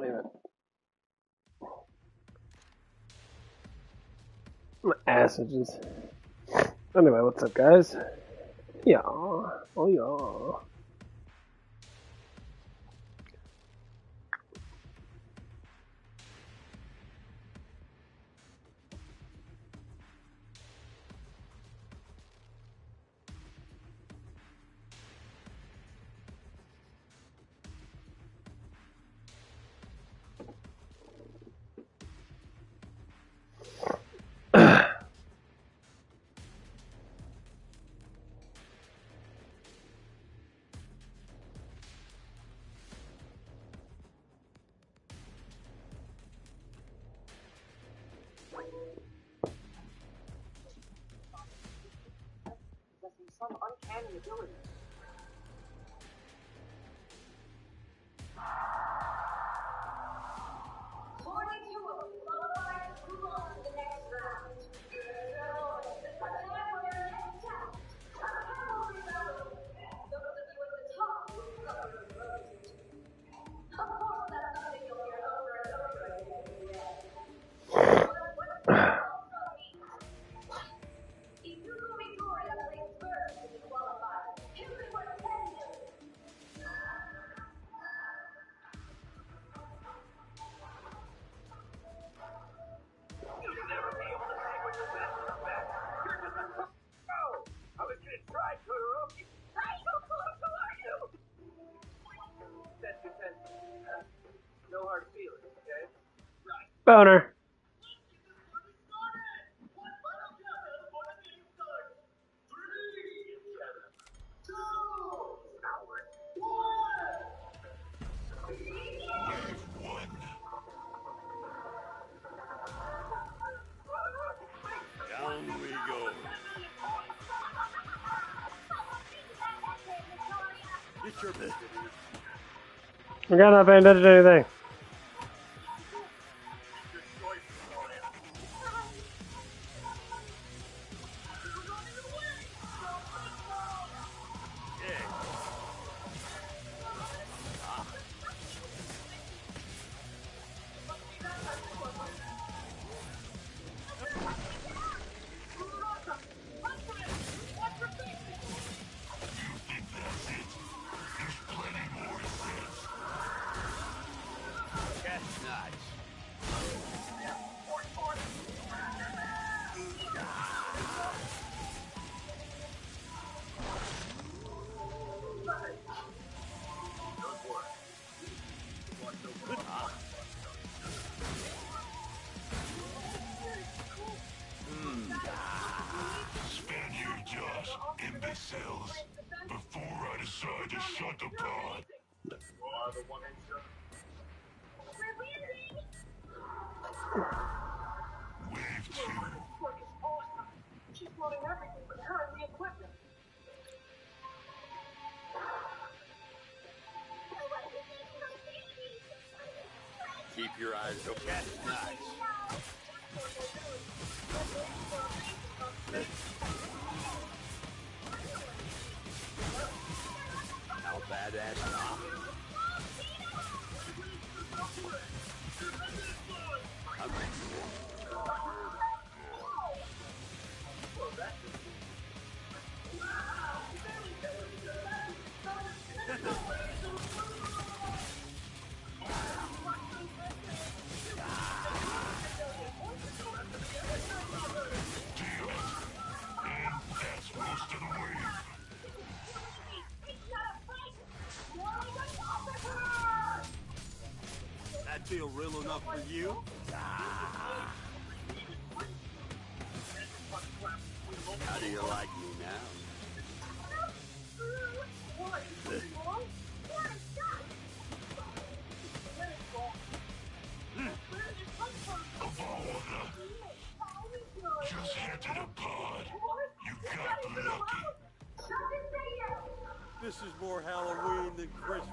Wait a minute. My ass itches. Anyway, what's up, guys? Yeah. Oh, yeah. Some uncanny ability. No hard feelings, okay? Right. Boner. Down we go. Get your biscuit. We got not paying attention to anything. Keep your eyes open. Nice. How badass not? That feel real enough for you? How do you like me now? Just entered a pod. You got lucky. This is more Halloween than Christmas.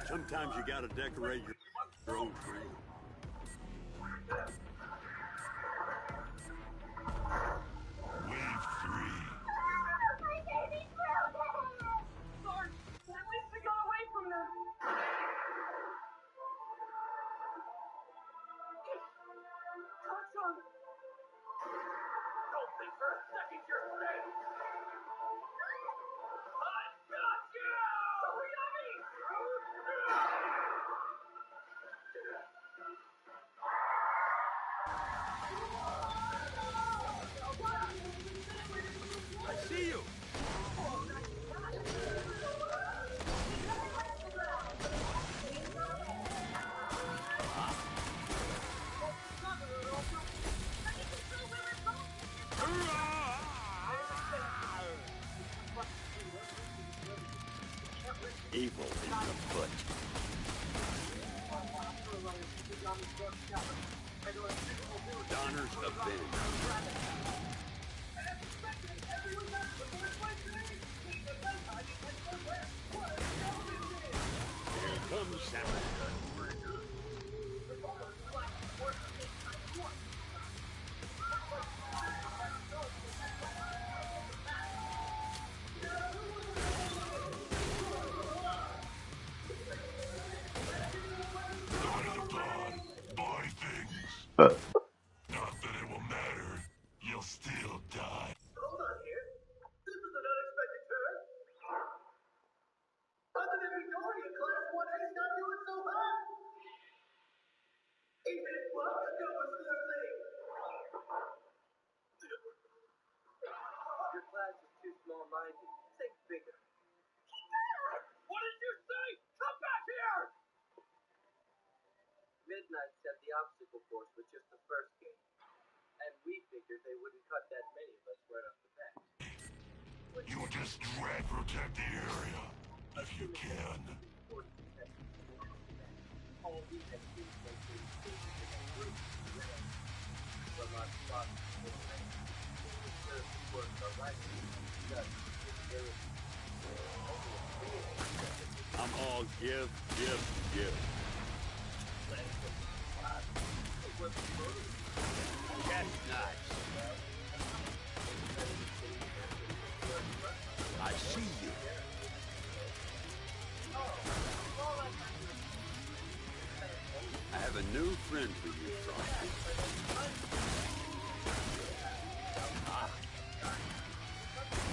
Sometimes you gotta decorate your own tree. Don't think for a second you're safe. I got you! I see you. Evil is afoot. Donner's avenged. Here comes Samuel. Go to the barn, buy things. Not that it will matter. You'll still die. Hold on here. This is an unexpected turn. Other than Victoria, Class 1A's not doing so hot. Even Buck's doing something. Your class is too small-minded. Think bigger. What did you say? Come back here! Midnight said the obstacle course was just the first game. And we figured they wouldn't cut that many of us right off the bat. You just dread protect the area. If you can. All we had to do was make sure the station was in group from our spot to the lane. We served the work our right just I'm all give, give, give. That's nice. I see you. I have a new friend for you, Frosty.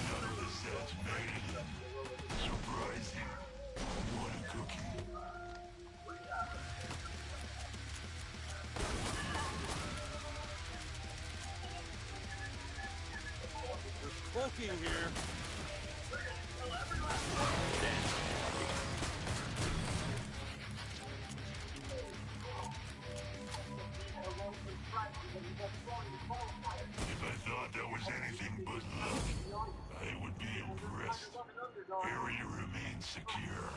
None of the Zeds made it in. Surprising. Want a cookie? We're smoking here. If I thought that was anything but luck, I would be impressed. Area remains secure.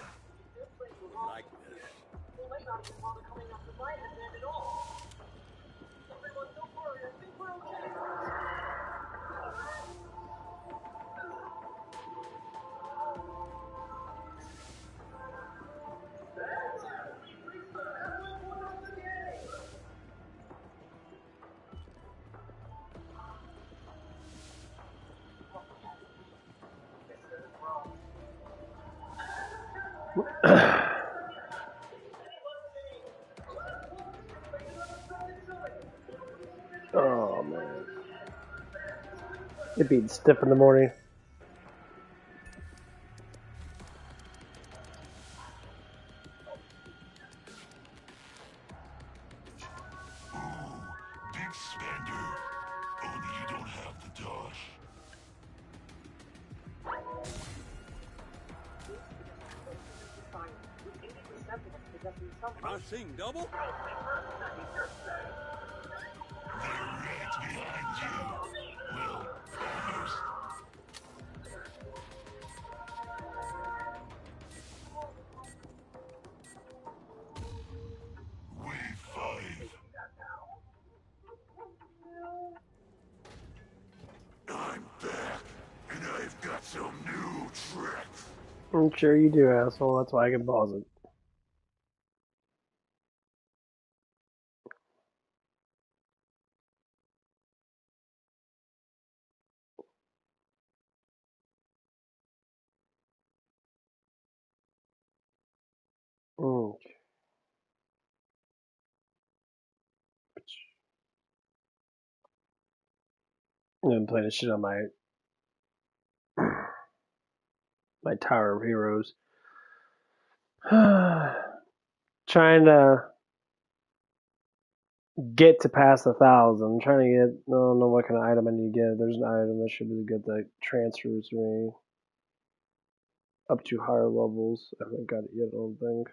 Like this. Well, might not even bother coming after my headband at all. Everyone, don't worry. I think we're okay. Oh man, it being stiff in the morning. Ooh, big spender. Only you don't have the dosh. Am I seeing double? They're right behind you. Well, almost. Wave 5. I'm back, and I've got some new tricks. I'm sure you do, asshole. That's why I can pause it. I'm playing the shit on my Tower of Heroes. Trying to get to past 1,000. Trying to get. I don't know what kind of item I need to get. There's an item that should be good that transfers me up to higher levels. I haven't got it yet, I don't think.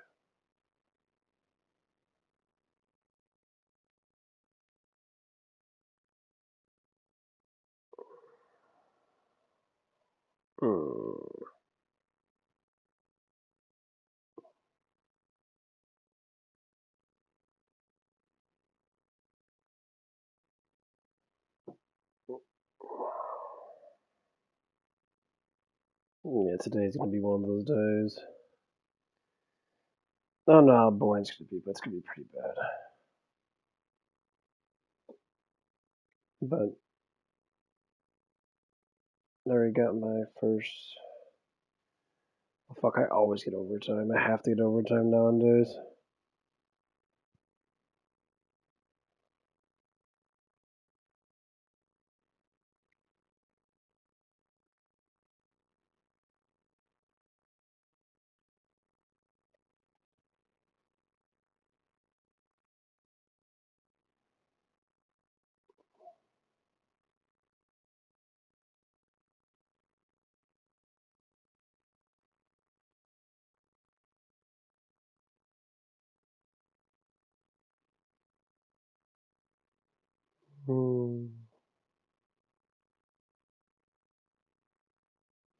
Yeah, today's gonna be one of those days. I don't know how boring it's gonna be, but it's gonna be pretty bad. But I already got my first. Oh, fuck! I always get overtime. I have to get overtime nowadays.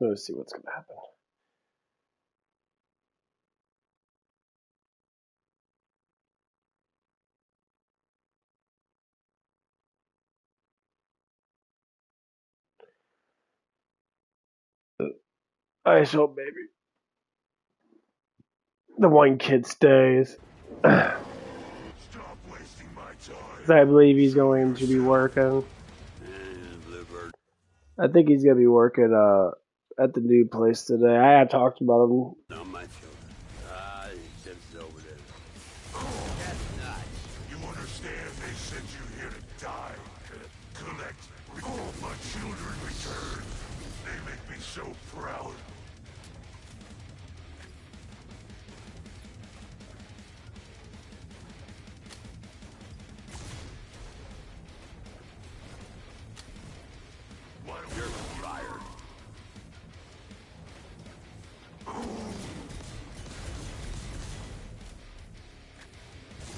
Let's see what's gonna happen. I hope, baby. The one kid stays. Stop wasting my time. I believe he's going to be working. I think he's gonna be working at the new place today. I had talked about him. No, my children. He lives over there. You understand they sent you here to die, to collect all my children returned. They make me so proud. You're fired.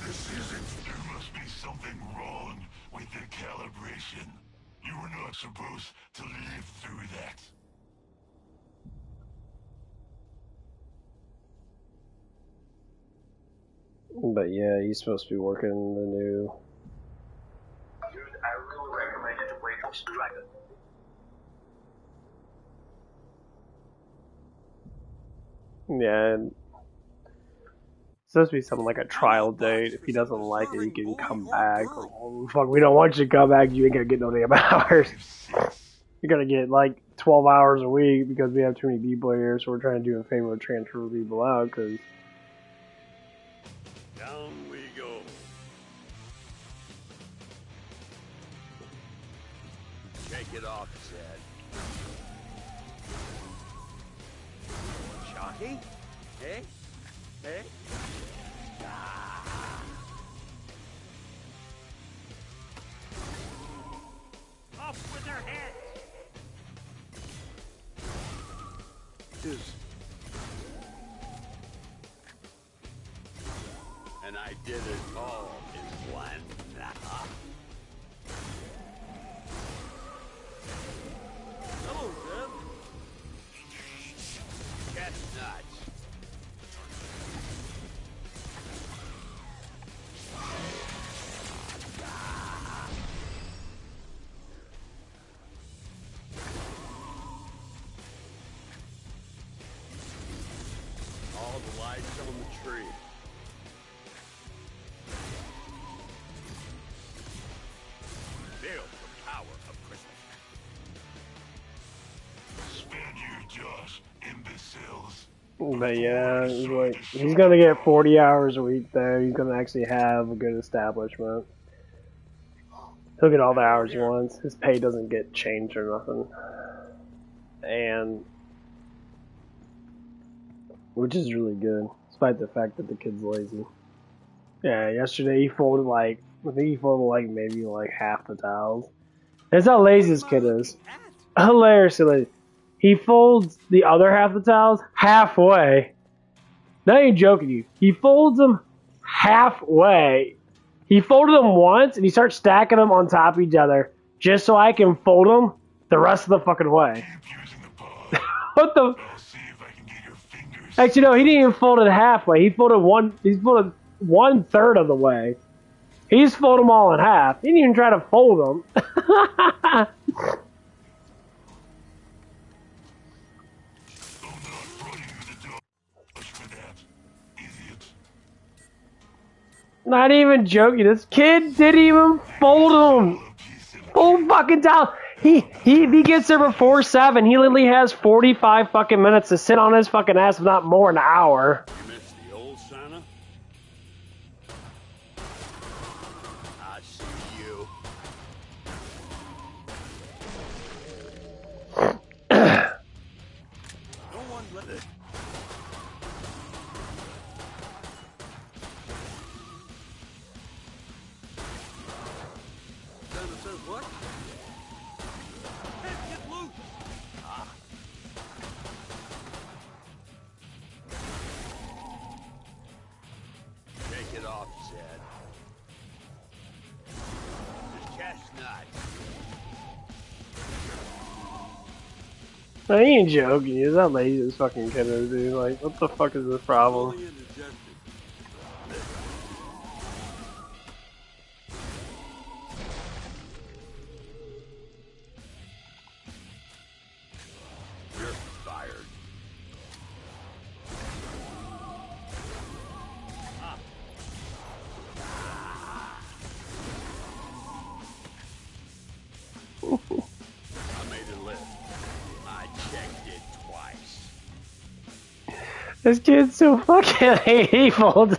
This isn't. There must be something wrong with the calibration. You were not supposed to live through that. But yeah, he's supposed to be working the new. Dude, I really recommend you to wait for Dragon. Yeah, and it's supposed to be something like a trial date. If he doesn't like it, he can come back. Oh, fuck, we don't want you to come back. You ain't gonna get no damn hours. You're gonna get like 12 hours a week because we have too many people here. So we're trying to do a favor to transfer people out because. Down we go. Shake it off, Chad. Shocky? Hey? Hey? Off with their heads! And I did it all in one night. Hello, Zeb. Chestnuts. All the lights on the tree. Feel the power of Christmas. Spare you, Josh, imbeciles. But yeah, he's gonna get 40 hours a week there. He's gonna actually have a good establishment. He'll get all the hours he wants. His pay doesn't get changed or nothing. And which is really good, despite the fact that the kid's lazy. Yeah, yesterday he folded like, I think he folded like maybe like half the towels. That's how lazy this kid is. Hilariously lazy. He folds the other half of the towels halfway. Not even joking you. He folds them halfway. He folded them once and he starts stacking them on top of each other just so I can fold them the rest of the fucking way. What the? Actually, no, he didn't even fold it halfway. He folded one third of the way. He just folded them all in half. He didn't even try to fold them. Not even joking. This kid didn't even fold them. Full fucking towel. If he gets there before 7, he literally has 45 fucking minutes to sit on his fucking ass, if not more, an hour. You miss the old Santa? I see you. No one let it. Santa says what? Hey, get loose! Ah. Take it off, Zed. Just chestnut. I ain't joking. He's not lazy as fucking kid is, dude. Like, what the fuck is this problem? Fully indigested. You're fired. I made a list. I checked it twice. This kid's so fucking evil.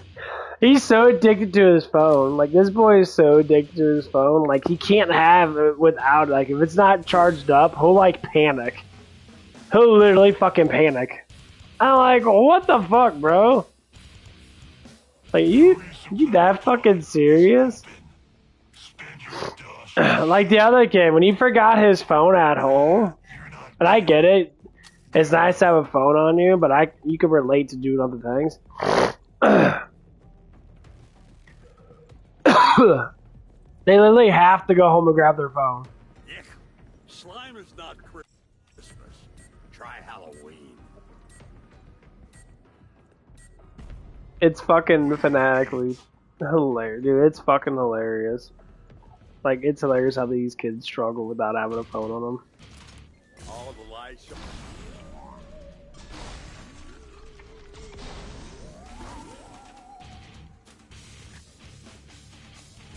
He's so addicted to his phone. Like, this boy is so addicted to his phone. Like, he can't have it without, like, if it's not charged up, he'll, like, panic. He'll literally fucking panic. I'm like, what the fuck, bro? Like, you that fucking serious? Like the other kid, when he forgot his phone at home, and I get it, it's nice to have a phone on you, but you can relate to doing other things. They literally have to go home and grab their phone. Ick. Slime is not Christmas. Try Halloween. It's fucking fanatically hilarious, dude. It's fucking hilarious. Like, it's hilarious how these kids struggle without having a phone on them. All the lights.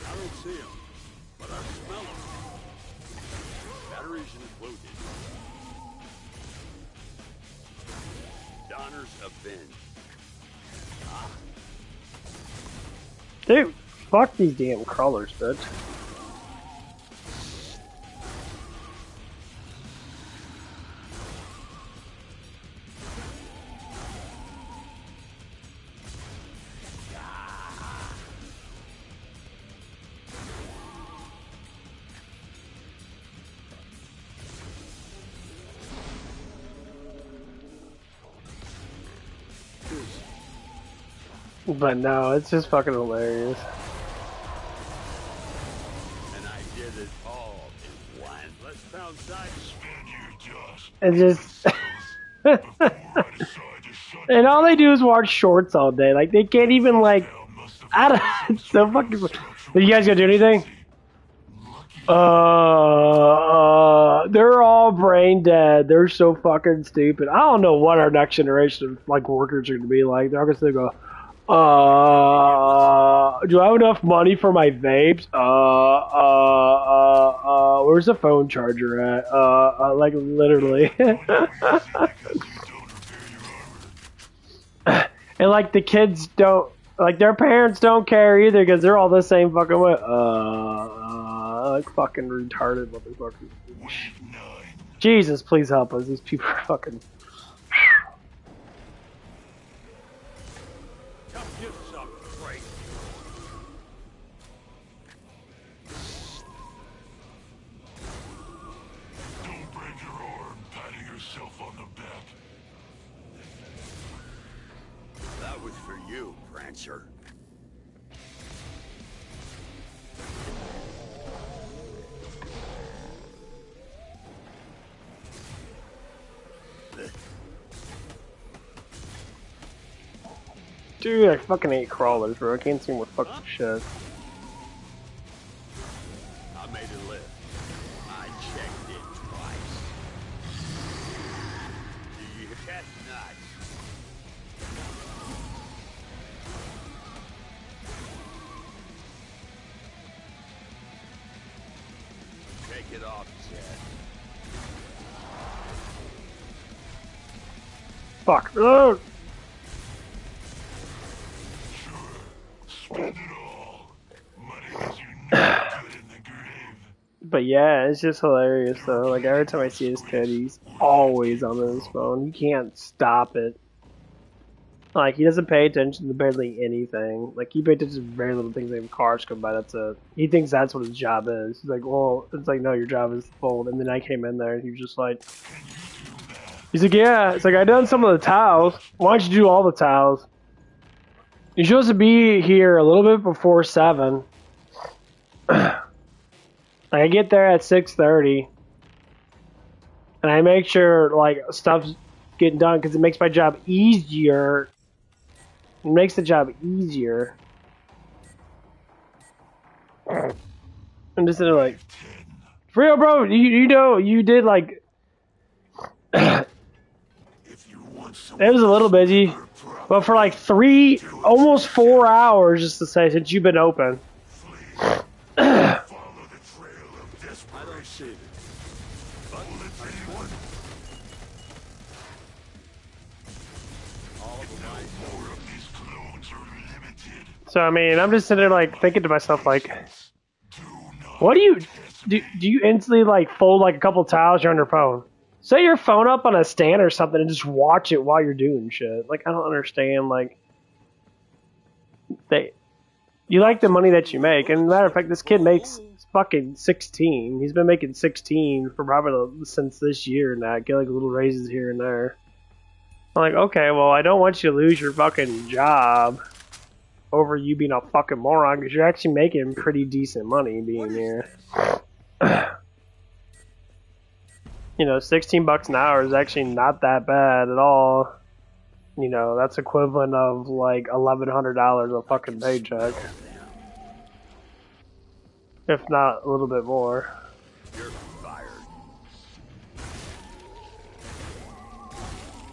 I don't see them, but I smell them. Batteries included. Donner's Avenge. Dude, fuck these damn crawlers, bitch. But no, it's just fucking hilarious. And I did it all in one. Let's pound side. It just... And all they do is watch shorts all day. Like, they can't even, like... I don't... It's so fucking... Are you guys gonna do anything? They're all brain dead. They're so fucking stupid. I don't know what our next generation of, like, workers are gonna be like. They're gonna go... do I have enough money for my vapes? Where's the phone charger at? Like, literally. And, like, the kids don't, like, their parents don't care either because they're all the same fucking way. like fucking retarded motherfuckers. Wave 9. Jesus, please help us. These people are fucking. Come get some, Frank. Don't break your arm patting yourself on the back. That was for you, Prancer. Dude, I fucking hate crawlers, bro. I can't seem to fucking shit. I made it live. I checked it twice. You chestnuts. Take it off, Zed. Fuck. Reload! Spend it all. Money is you never good in the grave. But yeah, it's just hilarious though. Like every time I see this kid, he's always on his phone. You can't stop it. Like he doesn't pay attention to barely anything. Like he pays attention to very little things. Like cars come by, that's it. He thinks that's what his job is. He's like, well, it's like no, your job is to fold. And then I came in there and he was just like, he's like, yeah. It's like I done some of the tiles. Why don't you do all the tiles? You're supposed to be here a little bit before 7. Like I get there at 6:30, and I make sure like stuff's getting done because it makes my job easier. It makes the job easier. I'm just sitting there like, for real, bro. You know you did like. If you want some It was a little busy, but for like 3, almost 4 hours, just to say since you've been open. follow the trail of I desperation. don't see it. Will it anyone? All of them. More of these clones are limited. So I mean, I'm just sitting there like thinking to myself like, Do not what do you do? Do you instantly like fold like a couple towels? You're on your phone. Set your phone up on a stand or something and just watch it while you're doing shit. Like I don't understand. Like you like the money that you make. And matter of fact, this kid makes fucking 16. He's been making 16 for probably since this year now. Get like little raises here and there. I'm like, okay, well, I don't want you to lose your fucking job over you being a fucking moron because you're actually making pretty decent money being here. You know, $16 an hour is actually not that bad at all. You know, that's equivalent of like $1,100 a fucking paycheck. If not a little bit more. You're fired.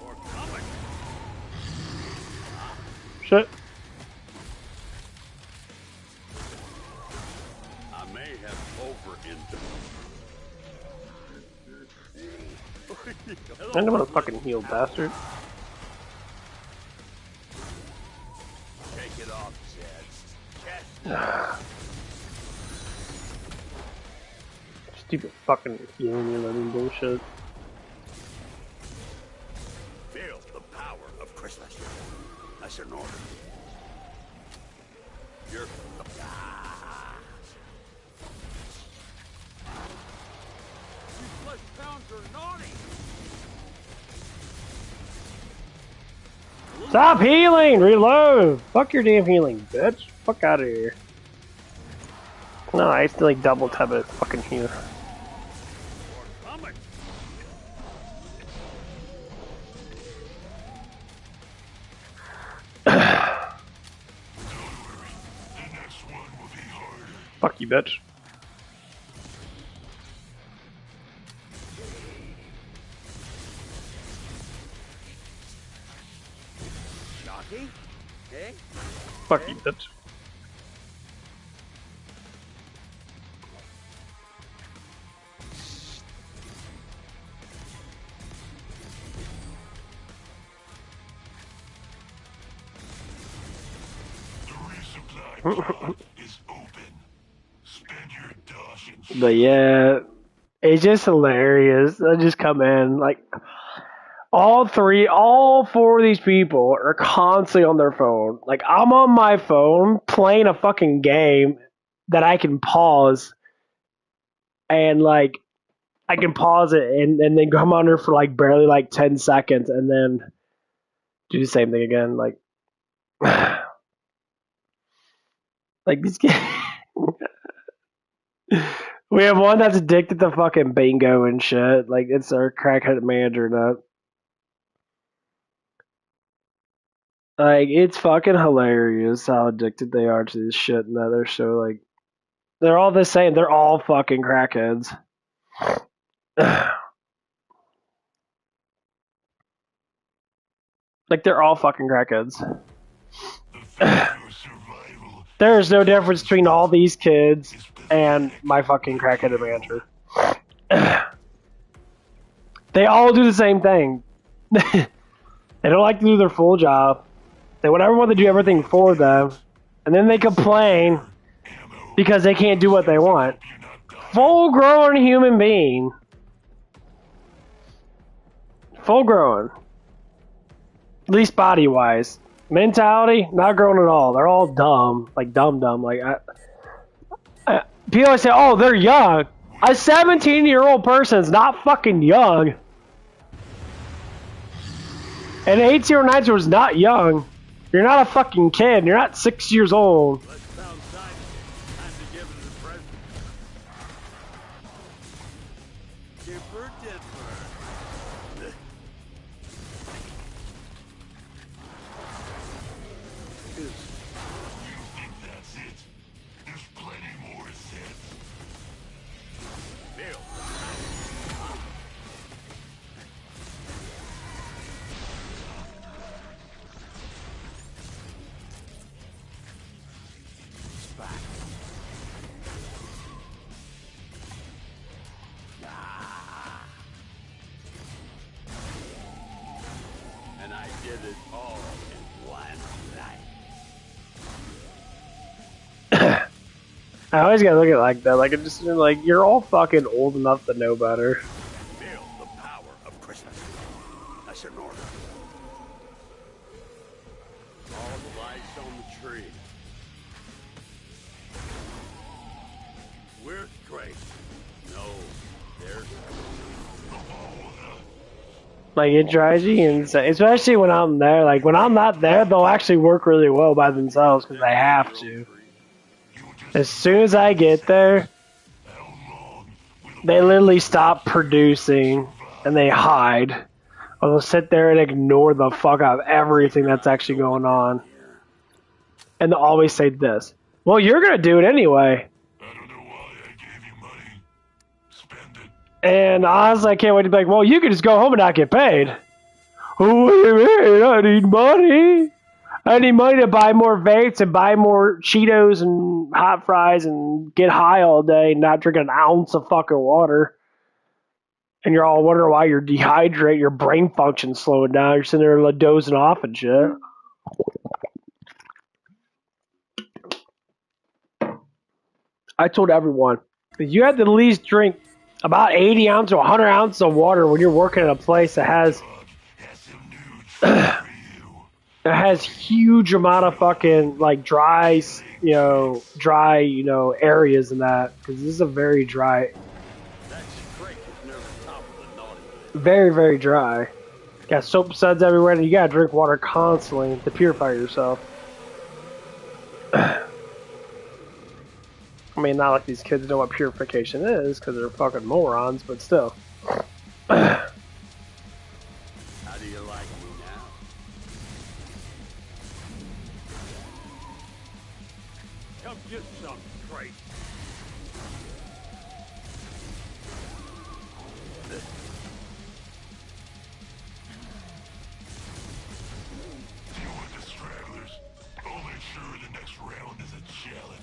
Or coming. Shit. I may have I don't want to fucking heal, bastard. Take it off, Zed. Stupid fucking healing and letting bullshit. Feel the power of Christmas. That's an order. You're... These flesh pounds are naughty. Stop healing! Reload! Fuck your damn healing, bitch. Fuck out of here. No, I used to like double tap it fucking heal. Coming. The next one will be harder. Fuck you, bitch. Shocky? Eh? Fuck you, bitch. The resupply pod is open. Spend your dosh and But yeah, it's just hilarious. I just come in like all four of these people are constantly on their phone. Like I'm on my phone playing a fucking game that I can pause and like I can pause it and then come under for like barely like 10 seconds and then do the same thing again. Like, like these kids. We have one that's addicted to fucking bingo and shit. Like it's our crackhead manager now. Like it's fucking hilarious how addicted they are to this shit and that they're so like they're all the same. They're all fucking crackheads. Like they're all fucking crackheads. There's no difference between all these kids and my fucking crackheaded manager. They all do the same thing. They don't like to do their full job. They want everyone to do everything for them. And then they complain because they can't do what they want. Full grown human being. Full grown. At least body wise. Mentality, not grown at all. They're all dumb. Like dumb. Like people always say, oh, they're young. A 17-year-old person's not fucking young. An 18 or 19 was not young. You're not a fucking kid. You're not 6 years old. Let's pound time. Time to give it a present. Give her dead bird. You think that's it? There's plenty more sets. Bill. And I did it all in one night. I always gotta look at it like that. Like, it's just like, you're all fucking old enough to know better. Feel the power of Christmas. That's an order. All the lights on the tree. We're great. No, there's Like, it drives you insane. Especially when I'm there. Like, when I'm not there, they'll actually work really well by themselves because they have to. As soon as I get there, they literally stop producing and they hide. Or they'll sit there and ignore the fuck out of everything that's actually going on. And they'll always say this. Well, you're gonna do it anyway. I don't know why I gave you money. Spend it. And honestly, I can't wait to be like, well, you can just go home and not get paid. Oh, what do you mean? I need money. I need money to buy more vapes and buy more Cheetos and hot fries and get high all day and not drink an ounce of fucking water. And you're all wondering why you're dehydrated, your brain function's slowing down. You're sitting there dozing off and shit. I told everyone, you have to at least drink about 80 ounces or 100 ounces of water when you're working at a place that has it has huge amount of fucking like dry areas in that because this is a very dry, very very dry. Got soap suds everywhere, and you gotta drink water constantly to purify yourself. I mean, not like these kids know what purification is because they're fucking morons, but still. How do you like me now? Come get some, great. Deal with the stragglers. I'll make sure the next round is a challenge.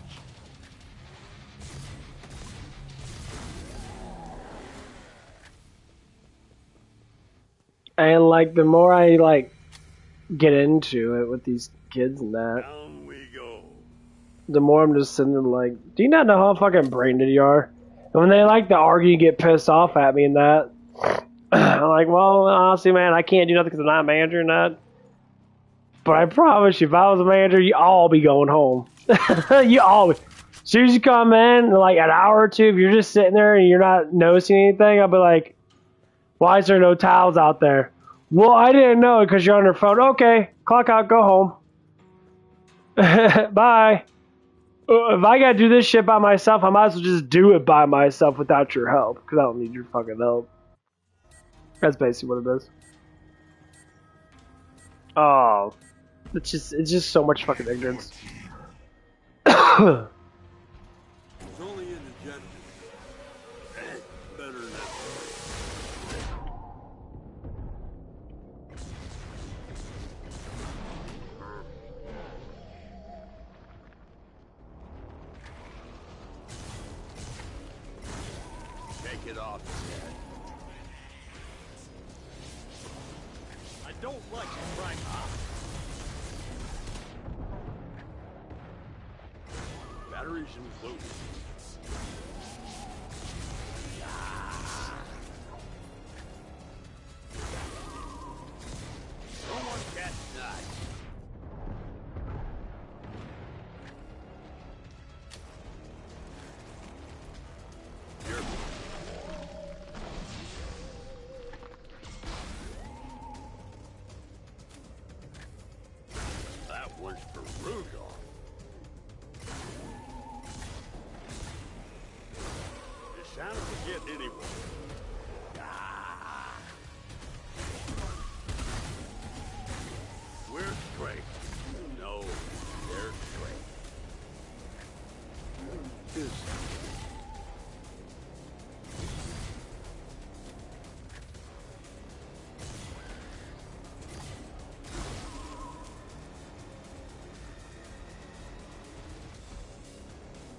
And like the more I like get into it with these kids and that, Down we go. the more I'm just sitting there like, do you not know how fucking brain dead you are? When they like to argue and get pissed off at me and that, I'm like, well, honestly, man, I can't do nothing because I'm not a manager and that. But I promise you, if I was a manager, you all be going home. You all. As soon as you come in, like an hour or two, if you're just sitting there and you're not noticing anything, I'll be like, why is there no towels out there? Well, I didn't know because you're on your phone. Okay, clock out, go home. Bye. If I gotta do this shit by myself, I might as well just do it by myself without your help because I don't need your fucking help. That's basically what it is. Oh, it's just so much fucking ignorance. It's only indigestion. Better than that. Take it off, Dad. I don't like it right now. Batteries included. No one can die. Here. That was for Rudolph. Is Santa forget anyone? Where's Drake? No, there's Drake. Is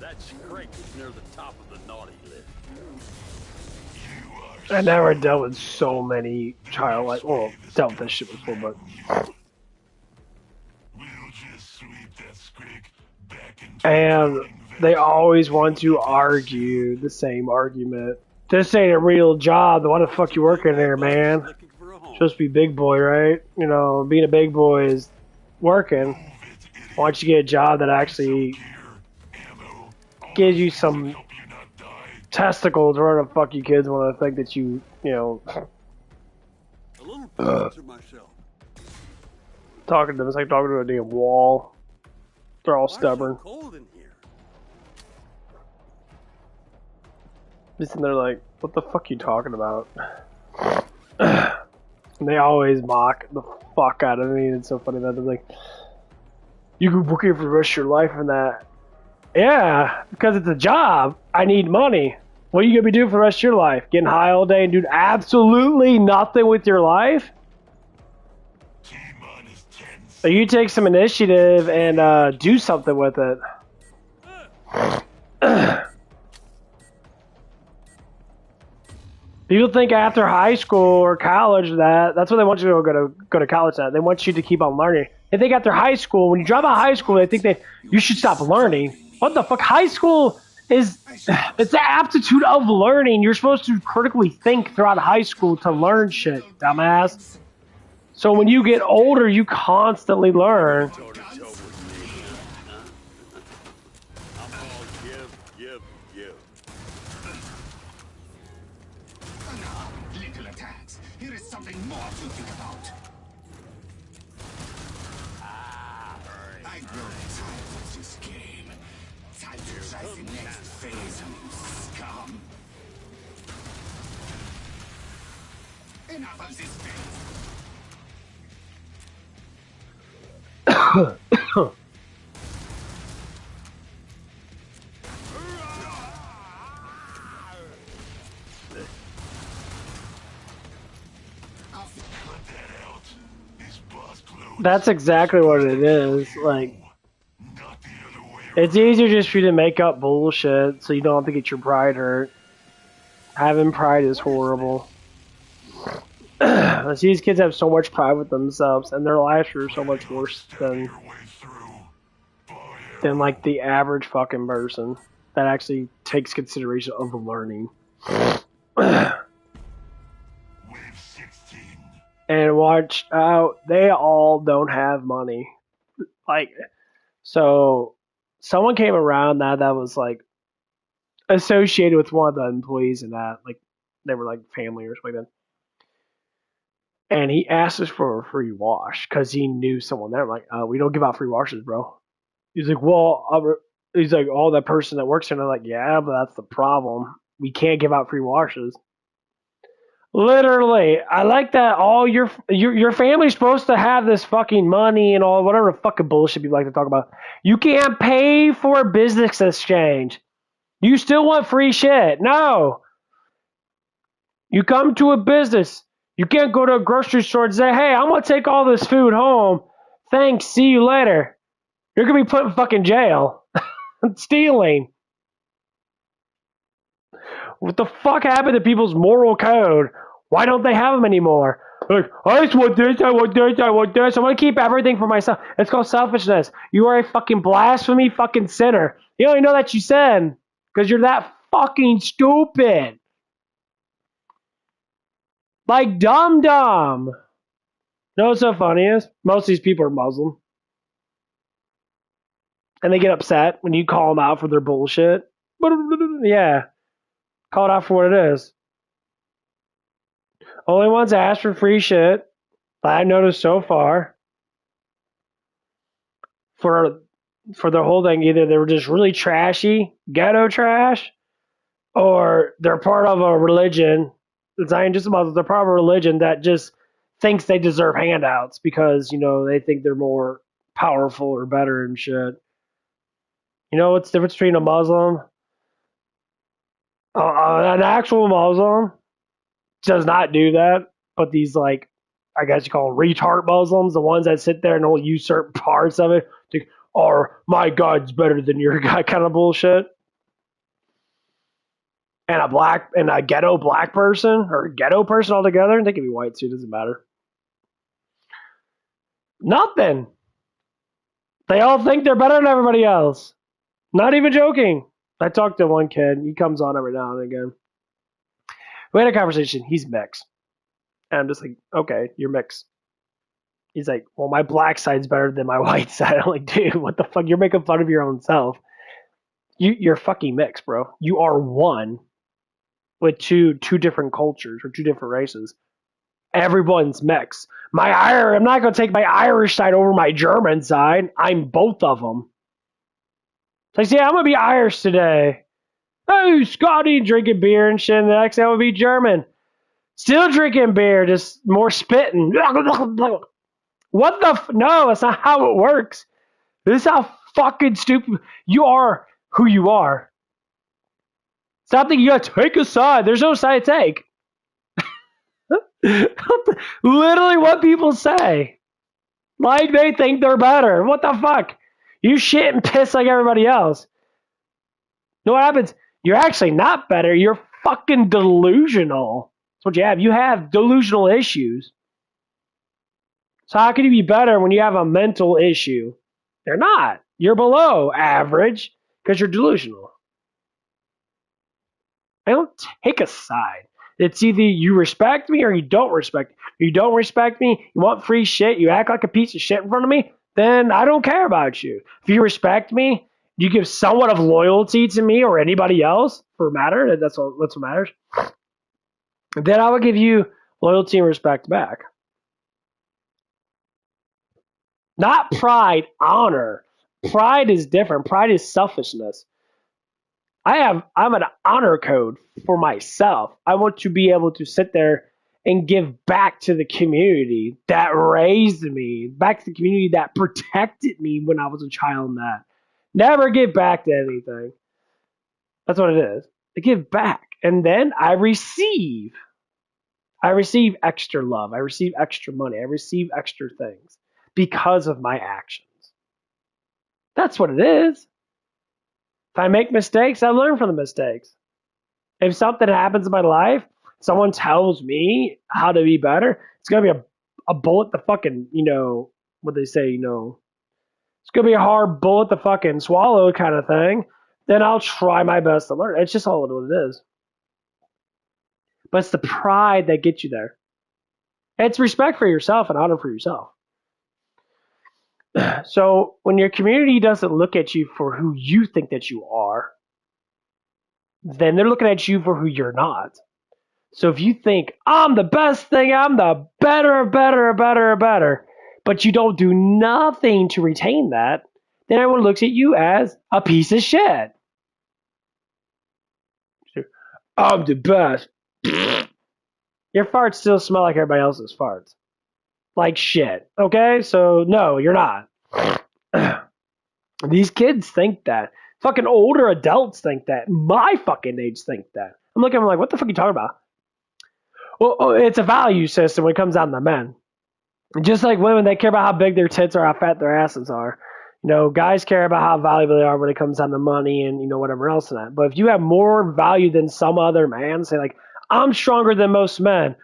that Drake is near the top of the naughty list. I never dealt with so many well, dealt with that shit before, but We'll just sweep that scrick back into and they always want to argue the same argument. This ain't a real job. Why the fuck you working there, man? Looking for a home. Supposed to be big boy, right? You know, being a big boy is working. Why don't you get a job that actually gives you some testicles, or whatever the fuck you kids want to think that you know, A little closer to myself. talking to them. It's like talking to a damn wall. They're all Why so stubborn. cold in here? Just sitting there like, what the fuck you talking about? And they always mock the fuck out of me. It's so funny that they're like, you could work here for the rest of your life and that. Yeah, because it's a job. I need money. What are you gonna be doing for the rest of your life? Getting high all day and doing absolutely nothing with your life? T-minus 10 So you take some initiative and do something with it. People think after high school or college that's what they want you to go to college at. They want you to keep on learning. They think after high school, when you drop out of high school, they think that you should stop learning. What the fuck? High school is it's the aptitude of learning. You're supposed to critically think throughout high school to learn shit, dumbass. So when you get older, you constantly learn. Toe to toe with me. I'm all give. Little attacks. Here is something more to think about. I grow tired of this game. Time to try the next phase, you scum. Enough of this phase. That's exactly what it is. Like, it's easier just for you to make up bullshit so you don't have to get your pride hurt. Having pride is horrible. These kids have so much pride with themselves, and their lives are so much worse than like the average fucking person. that actually takes consideration of the learning. Wave 16. And watch out, they all don't have money. Like, so someone came around that was like associated with one of the employees in that, like they were like family or something like that. And he asked us for a free wash because he knew someone there. I'm like, we don't give out free washes, bro. He's like, well, he's like, oh, that person that works here. And I'm like, yeah, but that's the problem. We can't give out free washes. Literally, I like that. All your family's supposed to have this fucking money and all whatever fucking bullshit you like to talk about. You can't pay for a business exchange. You still want free shit? No. You come to a business. You can't go to a grocery store and say, hey, I'm going to take all this food home. Thanks. See you later. You're going to be put in fucking jail. Stealing. What the fuck happened to people's moral code? Why don't they have them anymore? Like, I just want this, I want this, I want this. I want to keep everything for myself. It's called selfishness. You are a fucking blasphemy fucking sinner. You don't even know that you sin because you're that fucking stupid. Like dumb. You know what's so funny is? Most of these people are Muslim. And they get upset when you call them out for their bullshit. Yeah. Call it out for what it is. Only ones that ask for free shit that I noticed so far for the whole thing, either they were just really trashy, ghetto trash, or they're part of a religion. It's not just about they're part of a religion that just thinks they deserve handouts because, you know, they think they're more powerful or better and shit. You know what's the difference between a Muslim? An actual Muslim does not do that, but these, like, I guess you call them retard Muslims, the ones that sit there and will usurp parts of it, think, or my God's better than your God kind of bullshit. And a ghetto black person, or a ghetto person altogether, they can be white too, doesn't matter. Nothing. They all think they're better than everybody else. Not even joking. I talked to one kid. He comes on every now and again. We had a conversation. He's mixed. And I'm just like, okay, you're mixed. He's like, well, my black side's better than my white side. I'm like, dude, what the fuck? You're making fun of your own self. You're fucking mixed, bro. You are one with two different cultures or two different races. Everyone's mixed. I'm not going to take my Irish side over my German side. I'm both of them. Like, yeah, I'm going to be Irish today. Oh, Scotty drinking beer and shit. And the next day I would be German. Still drinking beer, just more spitting. What the? No, that's not how it works. This is how fucking stupid you are. Who you are. Stop thinking you gotta take a side. There's no side to take. Literally, what people say, like they think they're better. What the fuck? You shit and piss like everybody else. You know what happens? You're actually not better. You're fucking delusional. That's what you have. You have delusional issues. So how can you be better when you have a mental issue? They're not. You're below average because you're delusional. I don't take a side. It's either you respect me or you don't respect me. If you don't respect me, you want free shit, you act like a piece of shit in front of me, then I don't care about you. If you respect me, you give somewhat of loyalty to me or anybody else for matter, that's what matters, then I will give you loyalty and respect back. Not pride, honor. Pride is different. Pride is selfishness. I'm an honor code for myself. I want to be able to sit there and give back to the community that raised me, back to the community that protected me when I was a child and that. Never give back to anything. That's what it is. I give back. And then I receive. I receive extra love. I receive extra money. I receive extra things because of my actions. That's what it is. If I make mistakes, I learn from the mistakes. If something happens in my life, someone tells me how to be better, it's going to be a bullet to fucking, what they say, it's going to be a hard bullet to fucking swallow kind of thing. then I'll try my best to learn. It's just all what it is. But it's the pride that gets you there. It's respect for yourself and honor for yourself. So when your community doesn't look at you for who you think that you are, then they're looking at you for who you're not. So if you think, I'm the best thing, I'm the better, but you don't do nothing to retain that, then everyone looks at you as a piece of shit. I'm the best. Your farts still smell like everybody else's farts. Like shit. Okay? So, no, you're not. These kids think that. Fucking older adults think that. My fucking age think that. I'm looking, I'm like, what the fuck are you talking about? Well, it's a value system when it comes down to men. Just like women, they care about how big their tits are, how fat their asses are. You know, guys care about how valuable they are when it comes down to money and, you know, whatever else in that. But if you have more value than some other man, say like, I'm stronger than most men.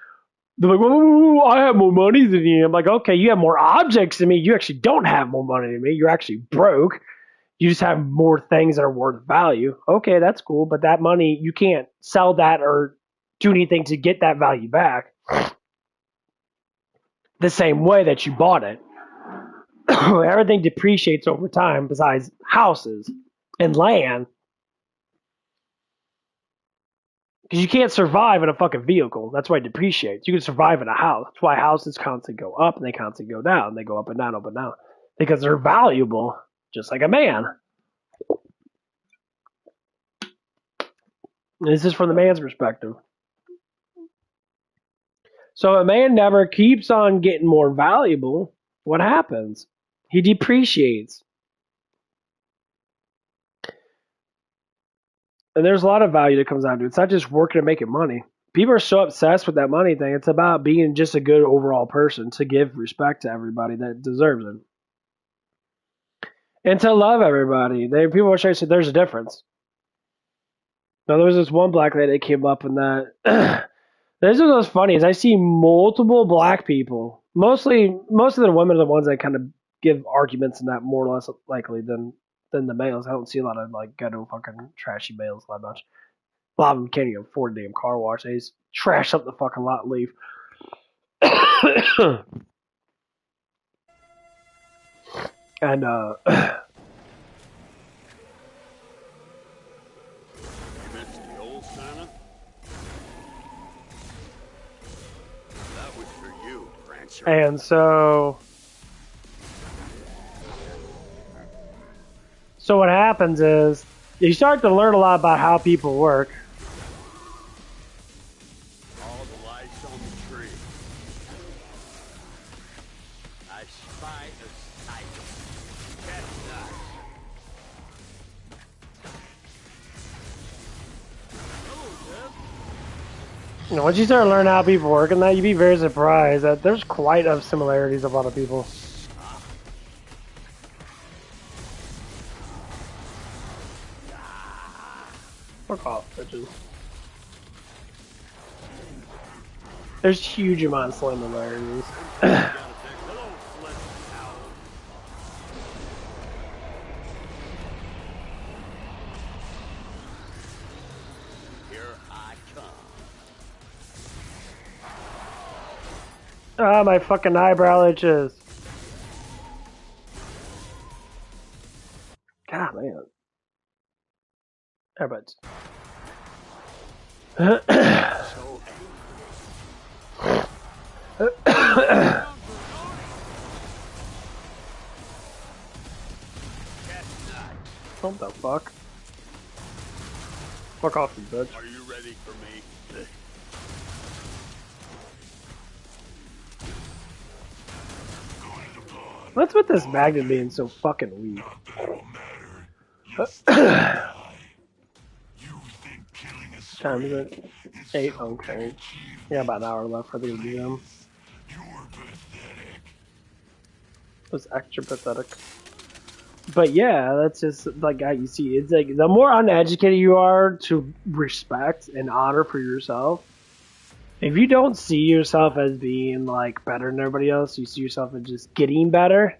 They're like, whoa, I have more money than you. I'm like, okay, you have more objects than me. You actually don't have more money than me. You're actually broke. You just have more things that are worth value. Okay, that's cool. But that money, you can't sell that or do anything to get that value back the same way that you bought it. Everything depreciates over time besides houses and land. Because you can't survive in a fucking vehicle. That's why it depreciates. You can survive in a house. That's why houses constantly go up and they constantly go down. They go up and down, up and down. Because they're valuable, just like a man. This is from the man's perspective. So a man never keeps on getting more valuable. What happens? He depreciates. And there's a lot of value that comes out of it. It's not just working and making money. People are so obsessed with that money thing. It's about being just a good overall person to give respect to everybody that deserves it. And to love everybody. People are trying to say there's a difference. Now, there was this one black lady that came up and that... This is what's funny is I see multiple black people. Most of the women are the ones that kind of give arguments and that more or less likely than the males. I don't see a lot of like ghetto fucking trashy males that much. A lot of them can't even afford a damn car wash. They just trash up the fucking lot and leave. And and so what happens is you start to learn a lot about how people work. All the lights on the tree. I spy a sight. Chestnut. You know, once you start learning how people work and that, you'd be very surprised that there's quite a similarities of a lot of people. Fuck off, bitches. There's huge amount of similarities. Ah, my fucking eyebrow itches. God, man. Everybody's. What the fuck? Fuck off, you bitch. Are you ready for me? What's with this magnet being so fucking weak? Time is it? 8? Okay. Yeah, about an hour left for the exam. It was extra pathetic. But yeah, that's just like how you see. It's like the more uneducated you are to respect and honor for yourself. If you don't see yourself as being like better than everybody else, you see yourself as just getting better.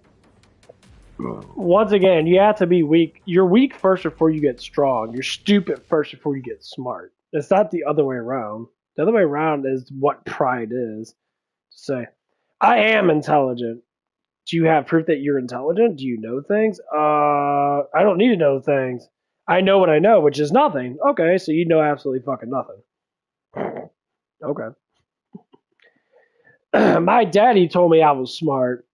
Once again, you have to be weak. You're weak first before you get strong. You're stupid first before you get smart. It's not the other way around. The other way around is what pride is. Say, I am intelligent. Do you have proof that you're intelligent? Do you know things? I don't need to know things. I know what I know, which is nothing. Okay, so you know absolutely fucking nothing. Okay. My daddy told me I was smart.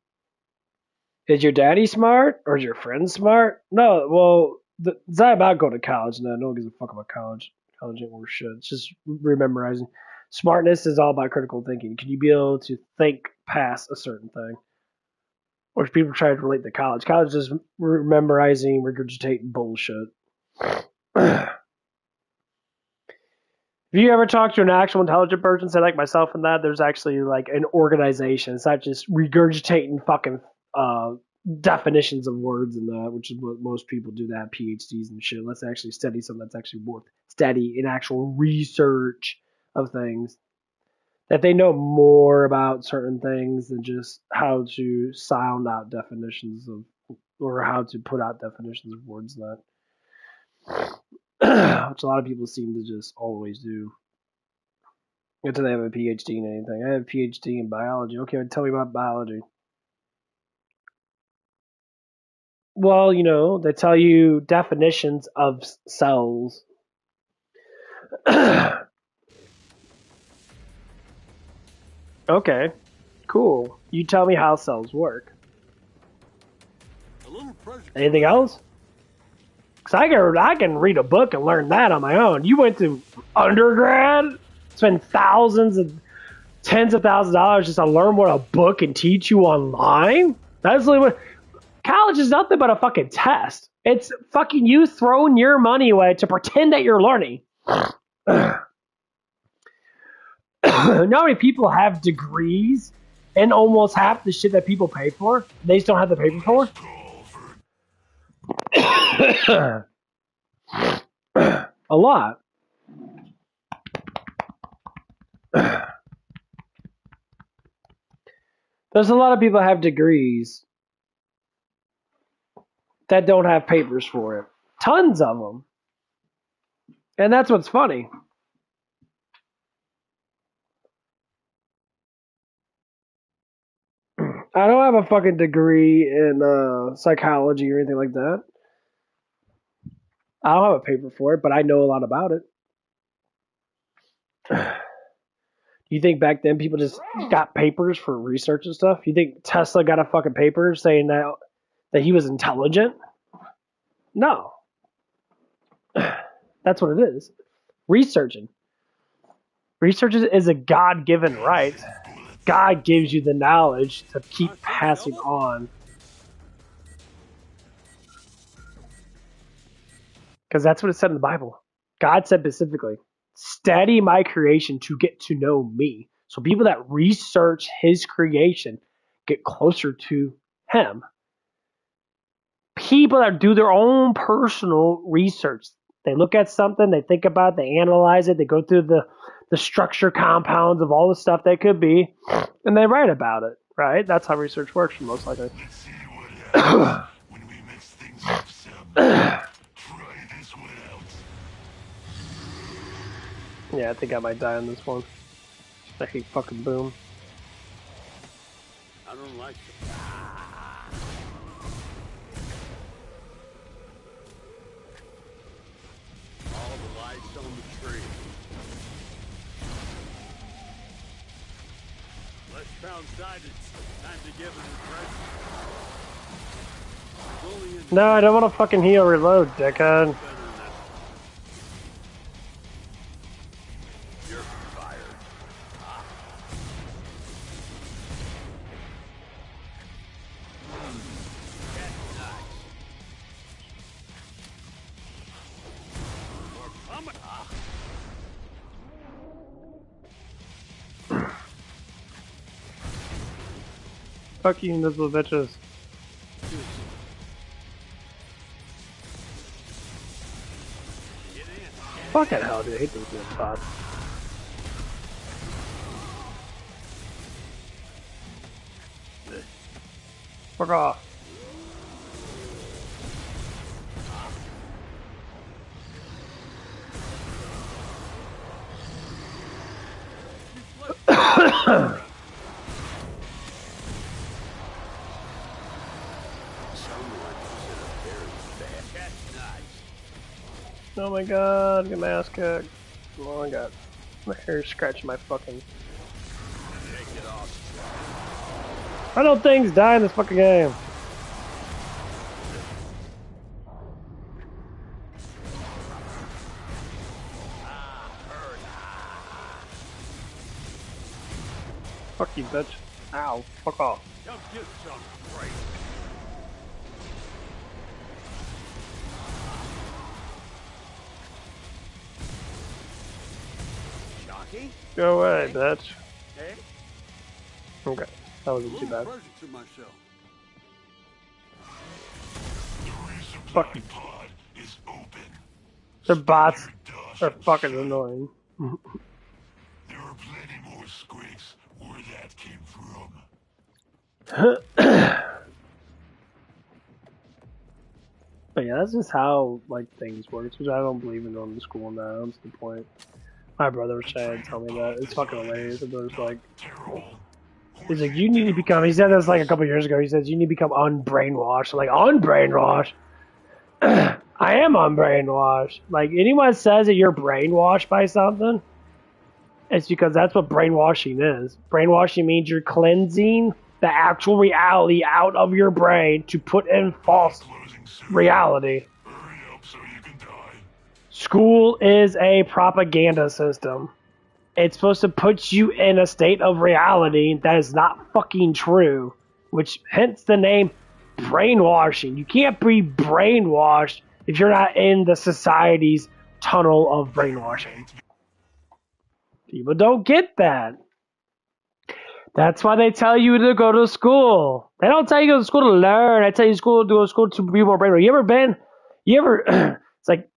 Is your daddy smart or is your friend smart? No, well, it's not about going to college. No one gives a fuck about college. College ain't worth shit. It's just memorizing. Smartness is all about critical thinking. Can you be able to think past a certain thing? Which people try to relate to college. College is memorizing, regurgitating bullshit. Have you ever talked to an actual intelligent person, say like myself and that, there's actually like an organization. It's not just regurgitating fucking definitions of words and that, which is what most people do, that PhDs and shit. Let's actually study something that's actually worth study in actual research of things. That they know more about certain things than just how to sound out definitions of, or how to put out definitions of words that, which a lot of people seem to just always do. Until they have a PhD in anything. I have a PhD in biology. Okay, tell me about biology. Well, you know, they tell you definitions of cells. Okay, cool. You tell me how cells work. A little pressure. Anything else? Because I can read a book and learn that on my own. You went to undergrad, spend tens of thousands of dollars just to learn what a book can teach you online? That's literally what... College is nothing but a fucking test. It's fucking you throwing your money away to pretend that you're learning. Not many people have degrees and almost half the shit that people pay for, they just don't have the paper for. A lot. There's a lot of people that have degrees that don't have papers for it. Tons of them. And that's what's funny. I don't have a fucking degree in psychology or anything like that. I don't have a paper for it, but I know a lot about it. You think back then people just got papers for research and stuff? You think Tesla got a fucking paper saying that he was intelligent? No. That's what it is. Researching. Research is a God-given right. God gives you the knowledge to keep passing on. Because that's what it said in the Bible. God said specifically, study my creation to get to know me. So people that research his creation get closer to him. People that do their own personal research. They look at something, they think about it, they analyze it, they go through the structure compounds of all the stuff that could be, and they write about it, right? That's how research works, most likely. Let's see what happens when we mix things up, Sam. Try this one out. Yeah, I think I might die on this one. I hate fucking Boom. I don't like it. All the lights on the tree. Let's pound sided. Time to give it a impression. No, I don't want to fucking heal reload, dickhead. You're fired. Fuck you, invisible bitches. Fucking hell, dude. I hate those little spots. Fuck off. Oh my god, get my ass kicked. Oh my god. My hair scratching my fucking... Why don't things die in this fucking game? Fuck you, bitch. Ow, fuck off. Come get some break. Jockey? Go away, bitch. Hey? Okay, that wasn't too bad. Present to myself. The resupply Fuck you. pod is open. The bots Dust are and fucking shit. annoying. There are plenty more squeaks where that came from. But yeah, that's just how like things work, which I don't believe in going to school now. That's the point. My brother was saying, tell me that. It's fucking hilarious. And there's like, Terrible. he's like, you need to become, he said this like a couple years ago, he says, you need to become unbrainwashed. I'm like, unbrainwashed? I am unbrainwashed. Like, anyone says that you're brainwashed by something, it's because that's what brainwashing is. Brainwashing means you're cleansing the actual reality out of your brain to put in false Closing soon. reality. Hurry up so you can die. School is a propaganda system. It's supposed to put you in a state of reality that is not fucking true, which hence the name brainwashing. You can't be brainwashed if you're not in the society's tunnel of brainwashing. People don't get that. That's why they tell you to go to school. They don't tell you to go to school to learn. They tell you to go to school to be more brainwashed. It's like,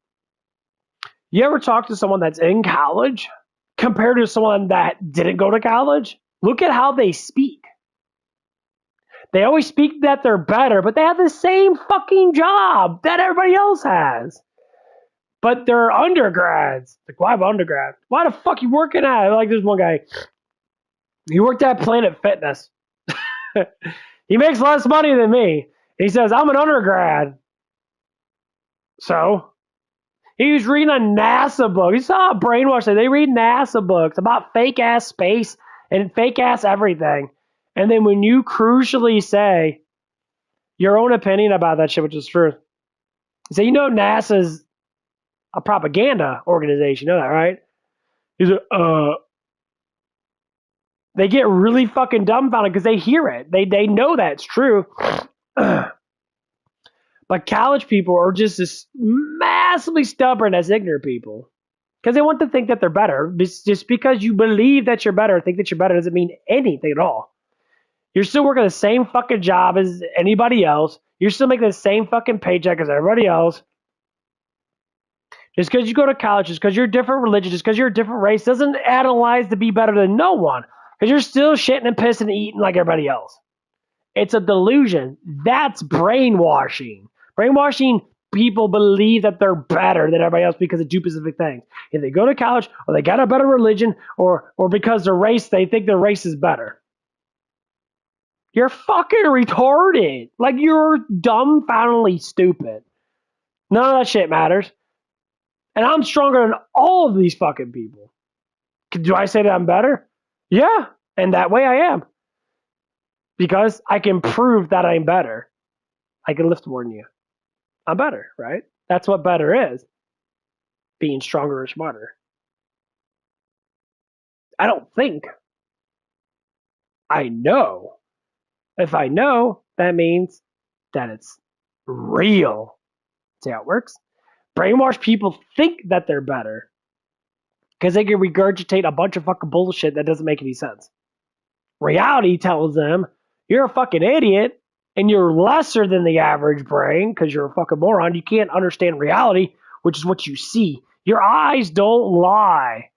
you ever talk to someone that's in college compared to someone that didn't go to college? Look at how they speak. They always speak that they're better, but they have the same fucking job that everybody else has. But they're undergrads. Like, why am I undergrad? Why the fuck you working at? Like, there's one guy. He worked at Planet Fitness. He makes less money than me. He says, I'm an undergrad. So? He was reading a NASA book. You saw a brainwash. They read NASA books about fake-ass space and fake-ass everything. And then when you crucially say your own opinion about that shit, which is true, you say, you know NASA's a propaganda organization. You know that, right? He's like, they get really fucking dumbfounded because they hear it. They know that's true. But college people are just as massively stubborn as ignorant people. Because they want to think that they're better. Just because you believe that you're better, think that you're better, doesn't mean anything at all. You're still working the same fucking job as anybody else. You're still making the same fucking paycheck as everybody else. Just because you go to college, just because you're a different religion, just because you're a different race, doesn't analyze to be better than no one. Because you're still shitting and pissing and eating like everybody else. It's a delusion. That's brainwashing. Brainwashing people believe that they're better than everybody else because of two specific things. If they go to college, or they got a better religion, or because their race, they think their race is better. You're fucking retarded. Like, you're dumbfoundedly stupid. None of that shit matters. And I'm stronger than all of these fucking people. Do I say that I'm better? Yeah. And that way I am. Because I can prove that I'm better. I can lift more than you. I'm better, right? That's what better is. Being stronger or smarter. I don't think. I know. If I know, that means that it's real. See how it works? Brainwashed people think that they're better because they can regurgitate a bunch of fucking bullshit that doesn't make any sense. Reality tells them you're a fucking idiot and you're lesser than the average brain because you're a fucking moron. You can't understand reality, which is what you see. Your eyes don't lie.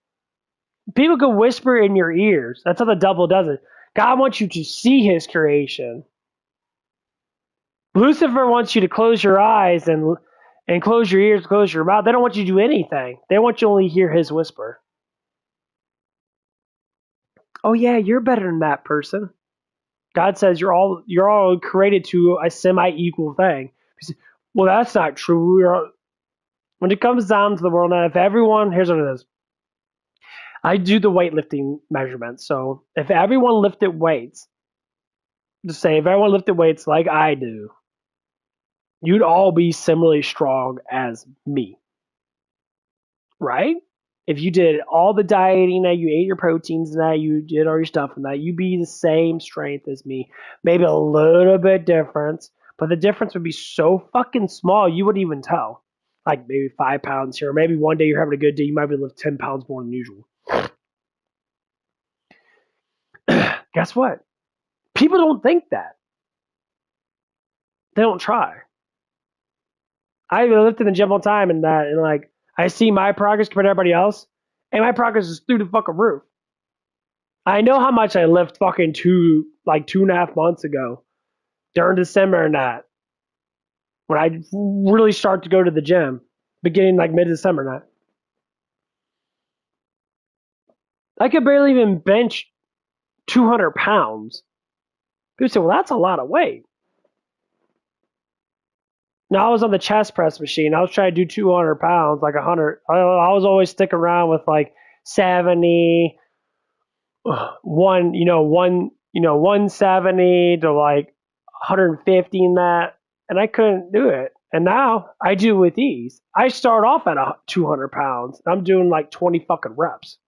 People can whisper in your ears. That's how the devil does it. God wants you to see his creation. Lucifer wants you to close your eyes and close your ears, close your mouth. They don't want you to do anything. They want you to only hear his whisper. Oh yeah, you're better than that person. God says you're all created to a semi-equal thing. Well, that's not true. When it comes down to the world, now, if everyone, here's what it is. I do the weightlifting measurements. So if everyone lifted weights, just say if everyone lifted weights like I do, you'd all be similarly strong as me, right? If you did all the dieting that you ate your proteins and that you did all your stuff and that you'd be the same strength as me, maybe a little bit difference, but the difference would be so fucking small you wouldn't even tell. Like maybe 5 pounds here, or maybe one day you're having a good day, you might be able to lift 10 pounds more than usual. Guess what? People don't think that. They don't try. I lift in the gym all the time and like I see my progress compared to everybody else, and my progress is through the fucking roof. I know how much I lift fucking 2.5 months ago during December and that when I really start to go to the gym, beginning like mid December and that. I could barely even bench 200 pounds. People say, well, that's a lot of weight. Now I was on the chest press machine. I was trying to do 200 pounds, like 100. I was always sticking around with like 70, 170 to like 150 in that, and I couldn't do it. And now I do with ease. I start off at 200 pounds. I'm doing like 20 fucking reps.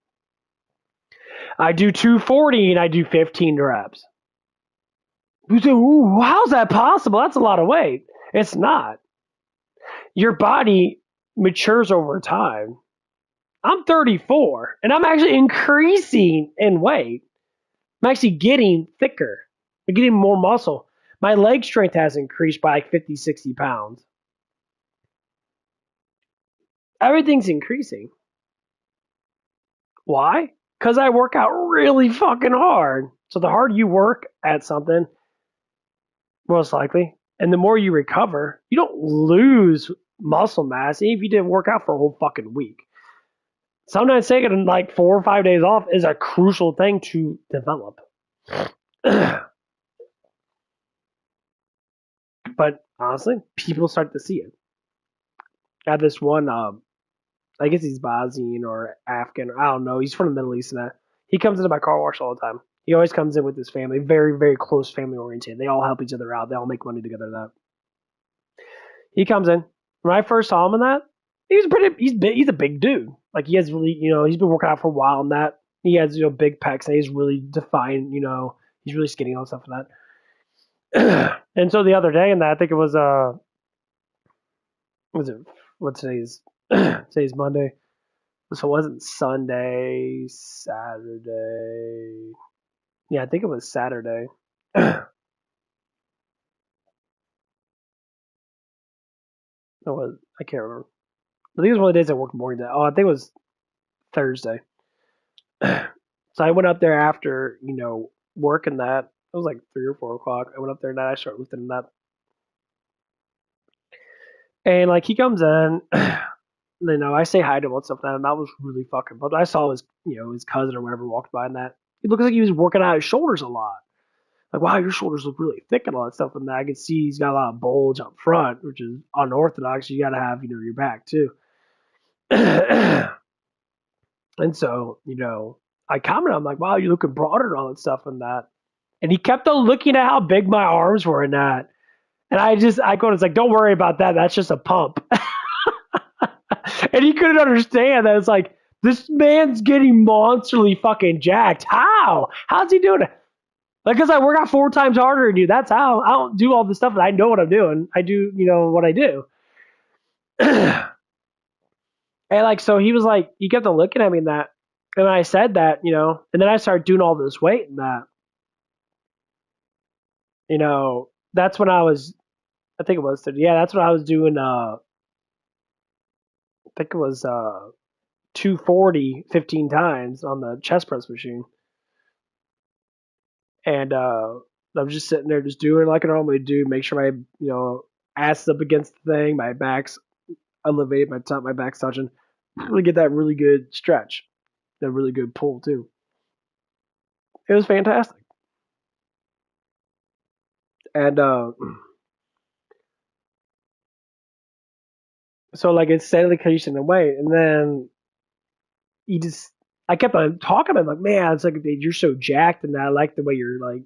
I do 240 and I do 15 reps. You say, ooh, how's that possible? That's a lot of weight. It's not. Your body matures over time. I'm 34 and I'm actually increasing in weight. I'm actually getting thicker. I'm getting more muscle. My leg strength has increased by like 50, 60 pounds. Everything's increasing. Why? Because I work out really fucking hard. So the harder you work at something, most likely, and the more you recover, you don't lose muscle mass even if you didn't work out for a whole fucking week. Sometimes taking like 4 or 5 days off is a crucial thing to develop. But honestly, people start to see it. I had this one, I guess he's Bosnian or Afghan, or I don't know. He's from the Middle East and that. He comes into my car wash all the time. He always comes in with his family, very, very close family oriented. They all help each other out. They all make money together. That he comes in. When I first saw him in that, he's a big dude. Like he has really, he's been working out for a while and that. He has, big pecs and he's really defined, he's really skinny and all stuff like that. And so the other day in that, I think it was, was it, what today's Monday. So it wasn't Sunday, Saturday. Yeah, I think it was Saturday. It was, I can't remember. I think it was one of the days I worked morning day. Oh, I think it was Thursday. So I went up there after, working that. It was like 3 or 4 o'clock. I went up there and I started lifting that. And like he comes in, I say hi to him and stuff like that, and that was really fucking fun. I saw his cousin or whatever walked by and that. It looks like he was working out his shoulders a lot. Like, wow, your shoulders look really thick and all that stuff. And I can see he's got a lot of bulge up front, which is unorthodox. You got to have, your back too. And so, I commented, I'm like, wow, you're looking broader and all that stuff and that. And he kept on looking at how big my arms were in that. And I go, it's like, don't worry about that. That's just a pump. And he couldn't understand that. It's like, this man's getting monsterly fucking jacked. How? How's he doing it? Like, because I work out 4 times harder than you. That's how. I don't do all this stuff. I know what I'm doing. I do, what I do. And like, so he was like, he kept on looking at me in that. And when I said that, and then I started doing all this weight and that, that's when I was, I think it was, yeah, that's when I was doing, I think it was 240 15 times on the chest press machine. And I'm just sitting there just doing like I normally do, make sure my, ass is up against the thing, my back's elevated, my back's touching. Really get that really good stretch, that really good pull too. It was fantastic. And so like it's steadily creasing away, and then he just I kept on talking to him like, man, it's like dude, you're so jacked, and I like the way you're like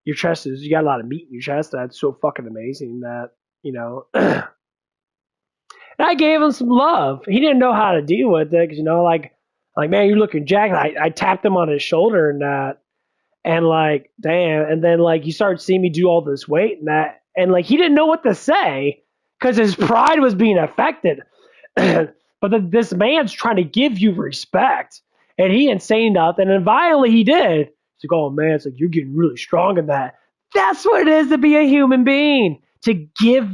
your chest is. You got a lot of meat in your chest. That's so fucking amazing. That you know. And I gave him some love. He didn't know how to deal with it because like man, you're looking jacked. I tapped him on his shoulder and that, and like damn, and then like he started seeing me do all this weight and that, and like he didn't know what to say because his pride was being affected. But this man's trying to give you respect, and he ain't saying nothing, and finally he did. He's like, oh man, it's like you're getting really strong in that. That's what it is to be a human being, to give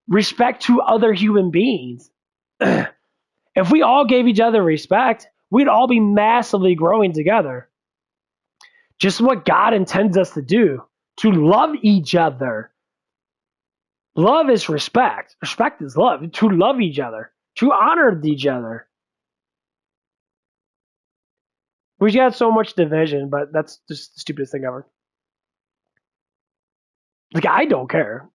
respect to other human beings. If we all gave each other respect, we'd all be massively growing together. Just what God intends us to do, to love each other. Love is respect. Respect is love. To love each other, to honor each other. We've got so much division, but that's just the stupidest thing ever. Like, I don't care.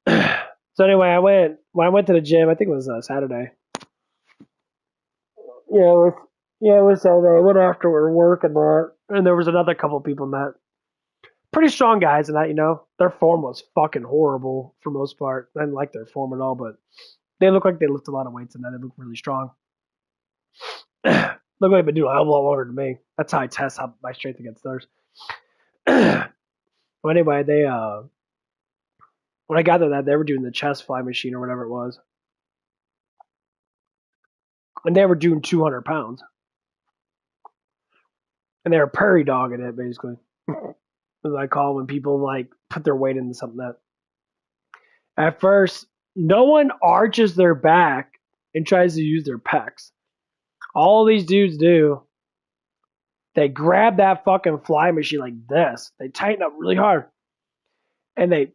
So anyway, when I went to the gym, I think it was Saturday. Yeah, it was Saturday. I went after work and there was another couple of people met. Pretty strong guys, and that their form was fucking horrible for most part. I didn't like their form at all, but they look like they lift a lot of weights and that they look really strong. Look like they've been doing a hell of a lot longer than me. That's how I test my strength against theirs. Well, anyway, they when I got there, they were doing the chest fly machine or whatever it was, and they were doing 200 pounds, and they were prairie dogging it basically. As I call when people like put their weight into something that. At first, no one arches their back and tries to use their pecs. All these dudes do, they grab that fucking fly machine like this. They tighten up really hard, and they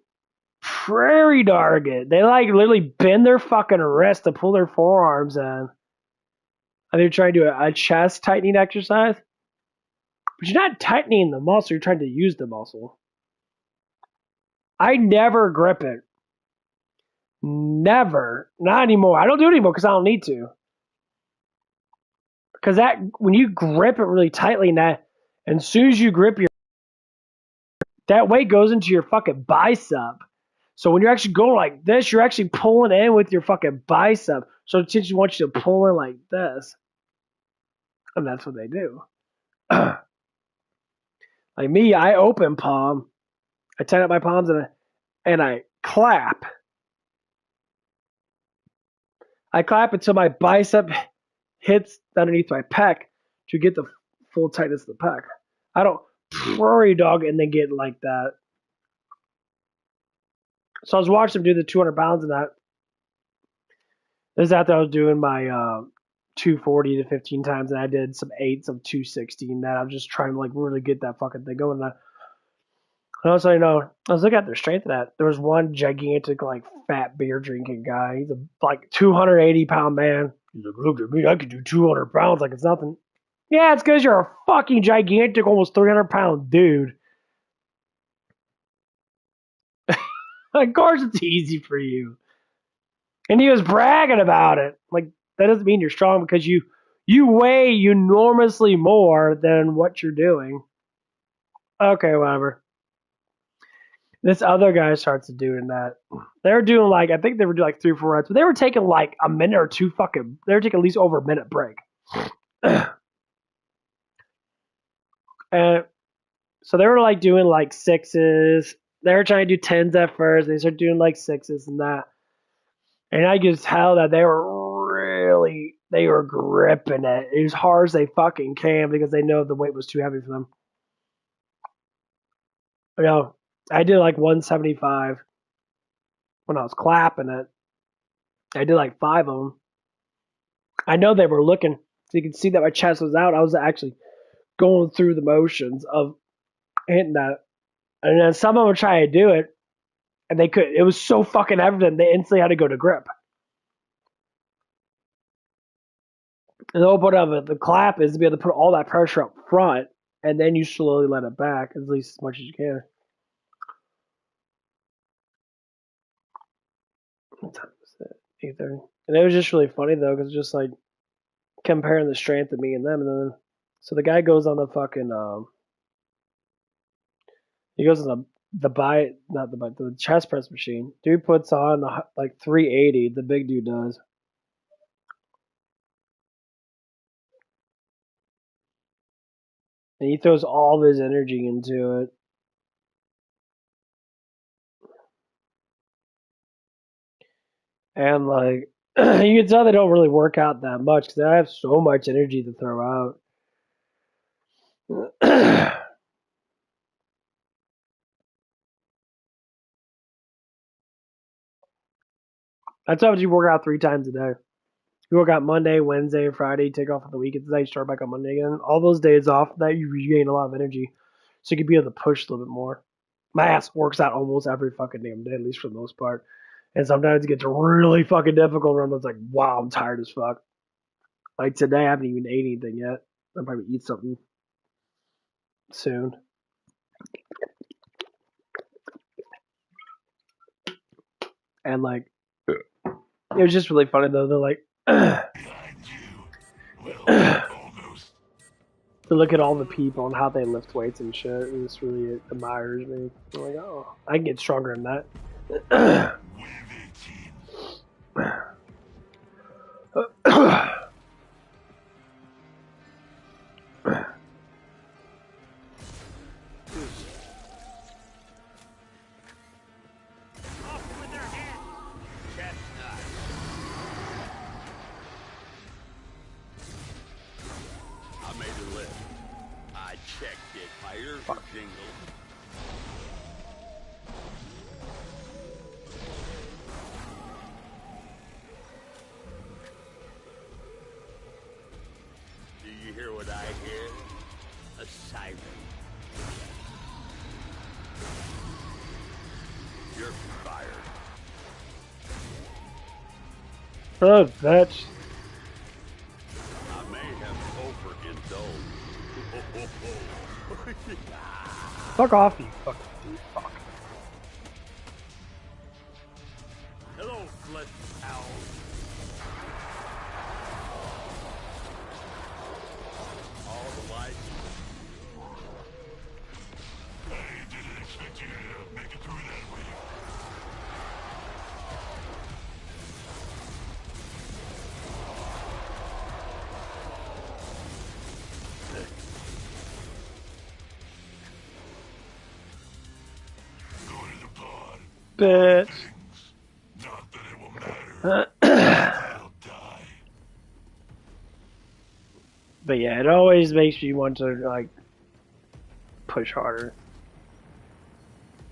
prairie dog it. They like literally bend their fucking wrist to pull their forearms in. And they're trying to do a chest tightening exercise. But you're not tightening the muscle, you're trying to use the muscle. I never grip it. Never. Not anymore. I don't do it anymore because I don't need to. Because when you grip it really tightly, and as soon as you grip that weight goes into your fucking bicep. So when you're actually going like this, you're actually pulling in with your fucking bicep. So the teacher wants you to pull in like this. And that's what they do. Like me, I open palm, I tighten up my palms, and I clap. I clap until my bicep hits underneath my pec to get the full tightness of the pec. I don't prairie dog and then get like that. So I was watching them do the 200 pounds and that. This is after I was doing my 240 to 15 times, and I did some 8s of 260, and that I'm just trying to like really get that fucking thing going. And also, I was looking at their strength of that. There was one gigantic, like, fat beer drinking guy. He's a like 280-pound man. He's like, look at me, I can do 200 pounds like it's nothing. Yeah, it's because you're a fucking gigantic, almost 300-pound dude. Of course it's easy for you. And he was bragging about it. Like, that doesn't mean you're strong because you weigh enormously more than what you're doing. Okay, whatever. This other guy starts doing that. They were doing like, I think they were doing like 3 or 4 reps, but they were taking like a minute or two they were taking at least over a minute break. And so they were like doing like 6s. They were trying to do 10s at first. They started doing like 6s and that. And I could tell that they were gripping it as hard as they fucking can because they know the weight was too heavy for them. I did like 175 when I was clapping it. I did like 5 of them. I know they were looking, so you can see that my chest was out. I was actually going through the motions of hitting that. And then some of them were trying to do it, and they couldn't. It was so fucking evident they instantly had to go to grip. And the whole point of it, the clap is to be able to put all that pressure up front, and then you slowly let it back, at least as much as you can. What time was it? 8:30. And it was just really funny though, because just like comparing the strength of me and them, and then so the guy goes on the fucking he goes on the chest press machine. Dude puts on like 380. The big dude does. And he throws all of his energy into it. And like you can tell they don't really work out that much because they have so much energy to throw out. That's how you work out 3 times a day. You work out Monday, Wednesday, Friday, take off on the weekends, then you start back on Monday again. All those days off, that you regain a lot of energy. So you can be able to push a little bit more. My ass works out almost every fucking damn day, at least for the most part. And sometimes it gets really fucking difficult where I'm just like, wow, I'm tired as fuck. Like today, I haven't even ate anything yet. I'll probably eat something soon. And like, it was just really funny though. They're like, to look at all the people and how they lift weights and shit, and this really admires me. I'm like, oh, I can get stronger than that. Oh, bitch. I may have overindulged. Fuck off, you fucking dude. Fuck. Hello, flesh owl. All the lights. I didn't expect you to make it through that way. Bitch. Not that it will matter. I'll die. But yeah, it always makes me want to like push harder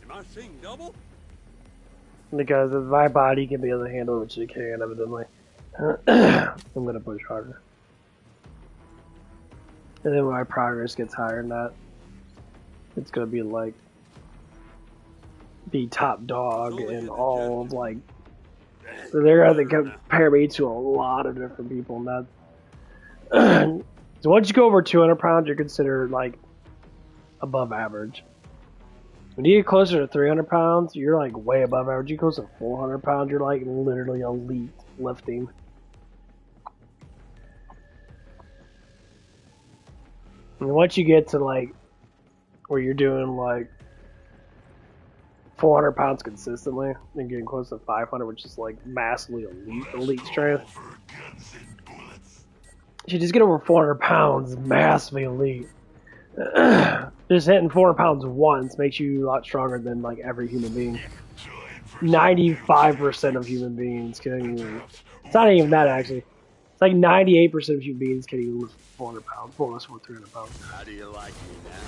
Am I seeing double? because if my body can be able to handle what you can, evidently, I'm gonna push harder. And then when my progress gets higher than that, it's gonna be like be top dog in all of like. So they're gonna compare me to a lot of different people, and that. So once you go over 200 pounds, you're considered like above average. When you get closer to 300 pounds, you're like way above average. You go to 400 pounds, you're like literally elite lifting. And once you get to like where you're doing like 400 pounds consistently, and getting close to 500, which is like massively elite strength. You just get over 400 pounds, massively elite. Just hitting 400 pounds once makes you a lot stronger than like every human being. 95% of human beings can even. It's not even that actually. It's like 98% of human beings can even lift 400 pounds, more or less 300 pounds. How do you like me now?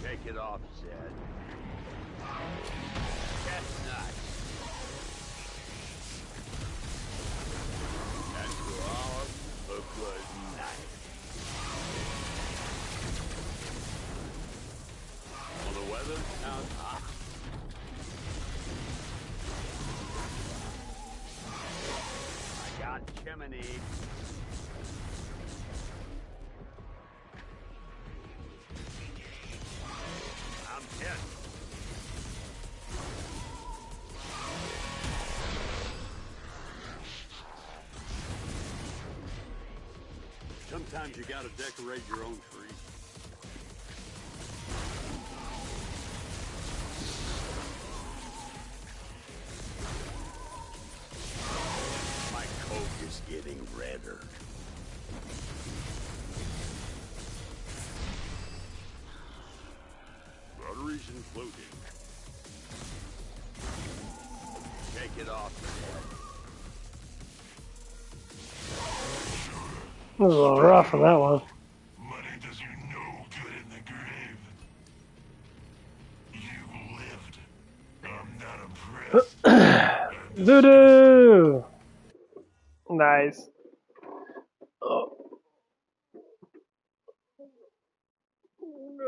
Take it off, Zed. Chestnut. Chamonix. I'm hit. Sometimes you gotta decorate your own tree. My coat is getting redder. Batteries included. Take it off your head. It was a little rough on that one. Money does you no good in the grave. You lived. I'm not impressed. Voodoo! Nice. Oh.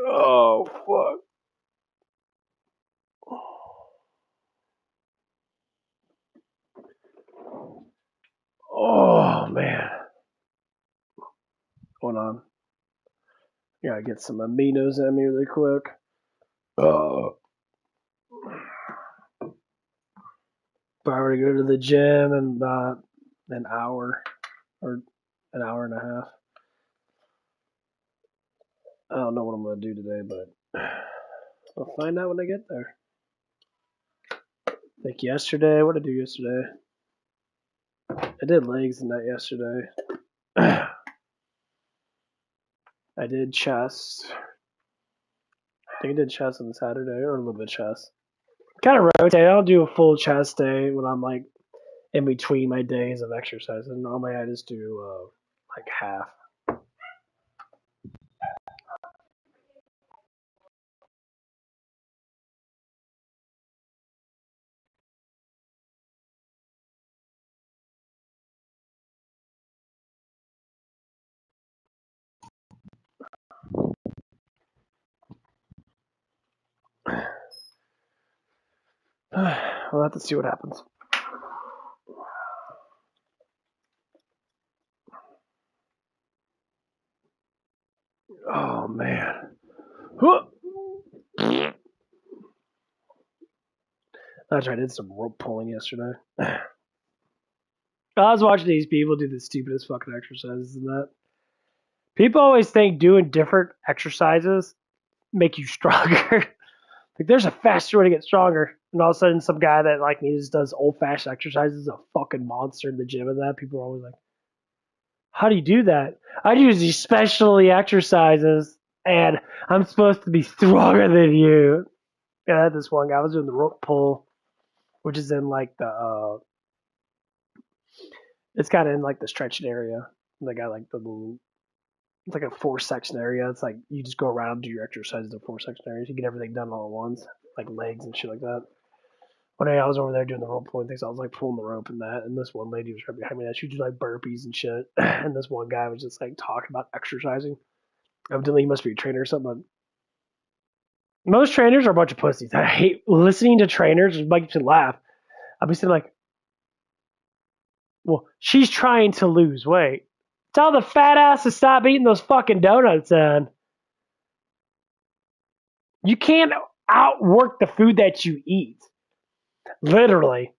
Oh, fuck. Oh, man. Hold on. Gotta get some aminos in me really quick. Oh. If I were to go to the gym in about an hour or an hour and a half, I don't know what I'm gonna do today, but I'll find out when I get there. Like yesterday, what did I do yesterday? I did legs in that yesterday. I did chest. I think I did chest on Saturday, or a little bit of chest. Kind of rotate. I don't do a full chest day when I'm like in between my days of exercising. Normally I just do like half. We'll have to see what happens. Oh man. That's right, I did some rope pulling yesterday. I was watching these people do the stupidest fucking exercises and that. People always think doing different exercises make you stronger. Like there's a faster way to get stronger. And all of a sudden some guy that like me just does old fashioned exercises is a fucking monster in the gym and that. People are always like, how do you do that? I use these specialty exercises and I'm supposed to be stronger than you. Yeah, I had this one guy, I was doing the rope pull, which is in like the it's kinda in like the stretching area. And they got like the little it's like a 4 section area. It's like you just go around and do your exercises in 4 section areas. You get everything done all at once, like legs and shit like that. One day I was over there doing the rope pulling things. I was like pulling the rope and that, and this one lady was right behind me. She would do like burpees and shit. And this one guy was just like talking about exercising. Evidently, he must be a trainer or something. Most trainers are a bunch of pussies. I hate listening to trainers. It makes me laugh. I'll be sitting like, well, she's trying to lose weight. Tell the fat ass to stop eating those fucking donuts, then. You can't outwork the food that you eat. Literally.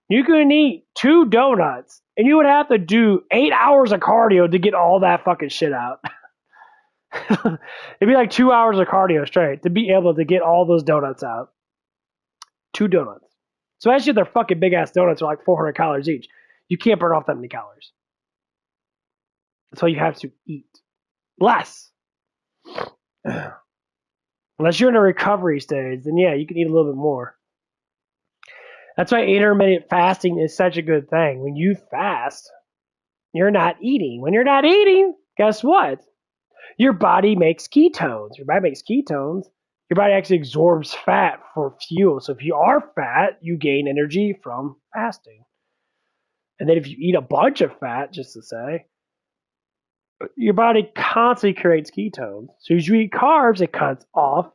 You can eat 2 donuts and you would have to do 8 hours of cardio to get all that fucking shit out. It'd be like 2 hours of cardio straight to be able to get all those donuts out. 2 donuts. So actually their fucking big ass donuts are like 400 calories each. You can't burn off that many calories. That's why you have to eat less. Unless you're in a recovery stage, then yeah, you can eat a little bit more. That's why intermittent fasting is such a good thing. When you fast, you're not eating. When you're not eating, guess what? Your body makes ketones. Your body makes ketones. Your body actually absorbs fat for fuel. So if you are fat, you gain energy from fasting. And then if you eat a bunch of fat, just to say, your body constantly creates ketones. So as you eat carbs, it cuts off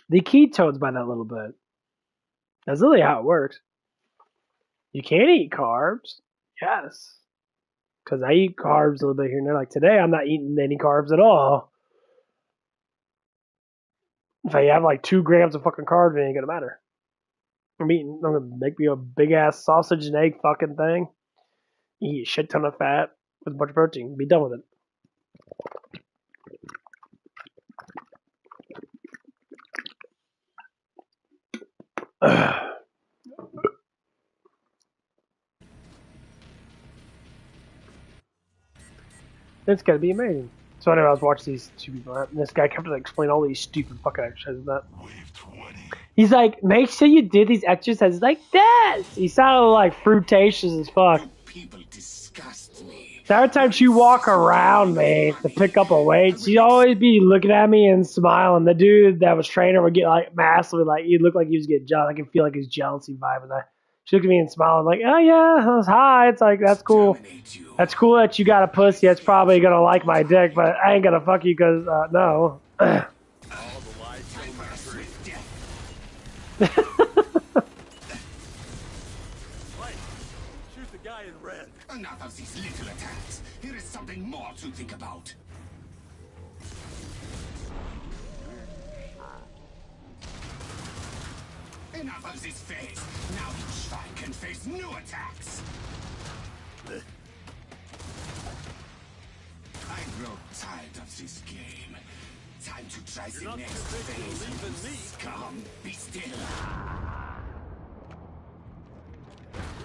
the ketones by that little bit. That's really how it works. You can eat carbs, yes. Because I eat carbs a little bit here and there. Like today, I'm not eating any carbs at all. If I have like 2 grams of fucking carbs, it ain't gonna matter. I'm gonna make me a big ass sausage and egg fucking thing. Eat a shit ton of fat with a bunch of protein. Be done with it. It's gonna be amazing. So anyway, I was watching these two people, and this guy kept like explaining all these stupid fucking exercises. That Wave 20. he's like, make sure you do these exercises like this. He sounded like fruitacious as fuck. People disgust me. So every time she walk around me to pick up a weight, she'd always be looking at me and smiling. The dude that was training her would get like massively like he looked like he was getting jealous. I can feel like his jealousy vibe in that. She looked at me and smiled like, oh yeah, that's hi. It's like that's cool. That's cool that you got a pussy. That's probably gonna like my dick, but I ain't gonna fuck you because no. All the lights on my tree. Right. Shoot the guy in red. Enough of these little attacks. Here is something more to think about. Enough of this phase. Now each fight can face new attacks. I grow tired of this game. Time to try the not next convinced phase. you'll even me. Scum, be still.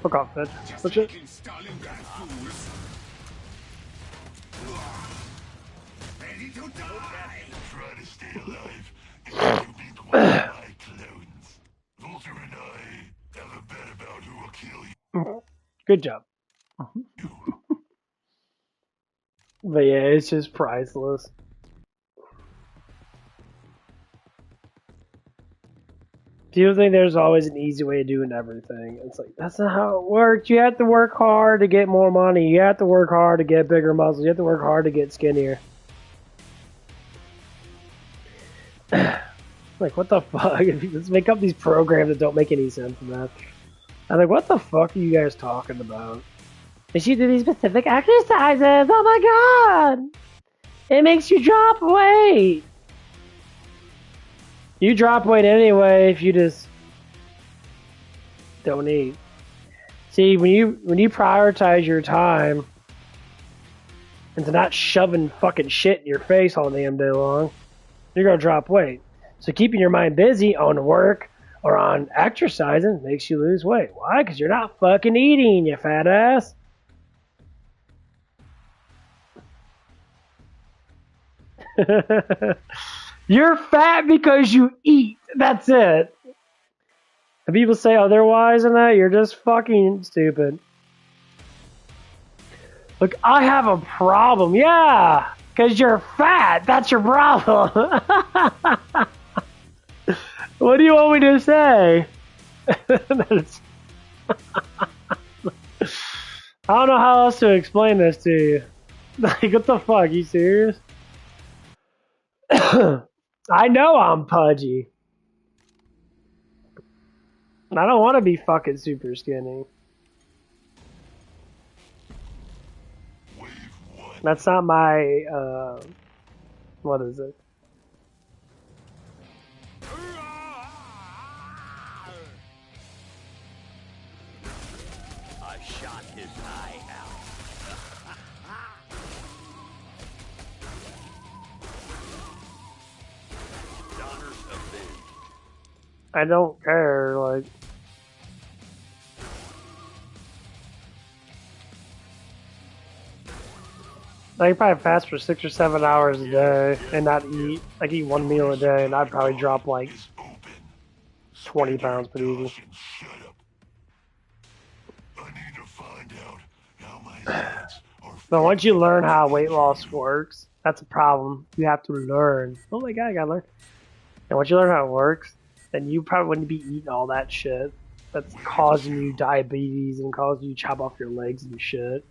Fuck off, bitch. Just What's it? making Stalingrad fools. Ready to die. Try to stay alive until you meet one of my clones. Vulture and I have a bet about who will kill you. Good job. But yeah, it's just priceless. People think there's always an easy way of doing everything. It's like, that's not how it works. You have to work hard to get more money. You have to work hard to get bigger muscles. You have to work hard to get skinnier. Like, what the fuck? Let's make up these programs that don't make any sense, man. I'm like, what the fuck are you guys talking about? And she did these specific exercises. Oh my god! It makes you drop weight. You drop weight anyway if you just don't eat. See, when you prioritize your time into not shoving fucking shit in your face all damn day long, you're gonna drop weight. So keeping your mind busy on work or on exercising makes you lose weight. Why? Because you're not fucking eating, you fat ass. You're fat because you eat. That's it. If people say otherwise than that, you're just fucking stupid. Look, I have a problem. Yeah, because you're fat. That's your problem. What do you want me to say? I don't know how else to explain this to you. Like, what the fuck? You serious? I know I'm pudgy. I don't want to be fucking super skinny. Wave 1. That's not my, what is it? I shot his eye out. Donner's avenged. I don't care, like. I could probably fast for 6 or 7 hours a day and not eat. Like, eat one meal a day, and I'd probably drop like Is open. 20 pounds pretty easy. Caution, shut up. I need to find out how my hands are. But once you learn how weight loss works, that's a problem. You have to learn. Oh my god, I gotta learn. And once you learn how it works, then you probably wouldn't be eating all that shit that's causing you diabetes and causing you to chop off your legs and shit.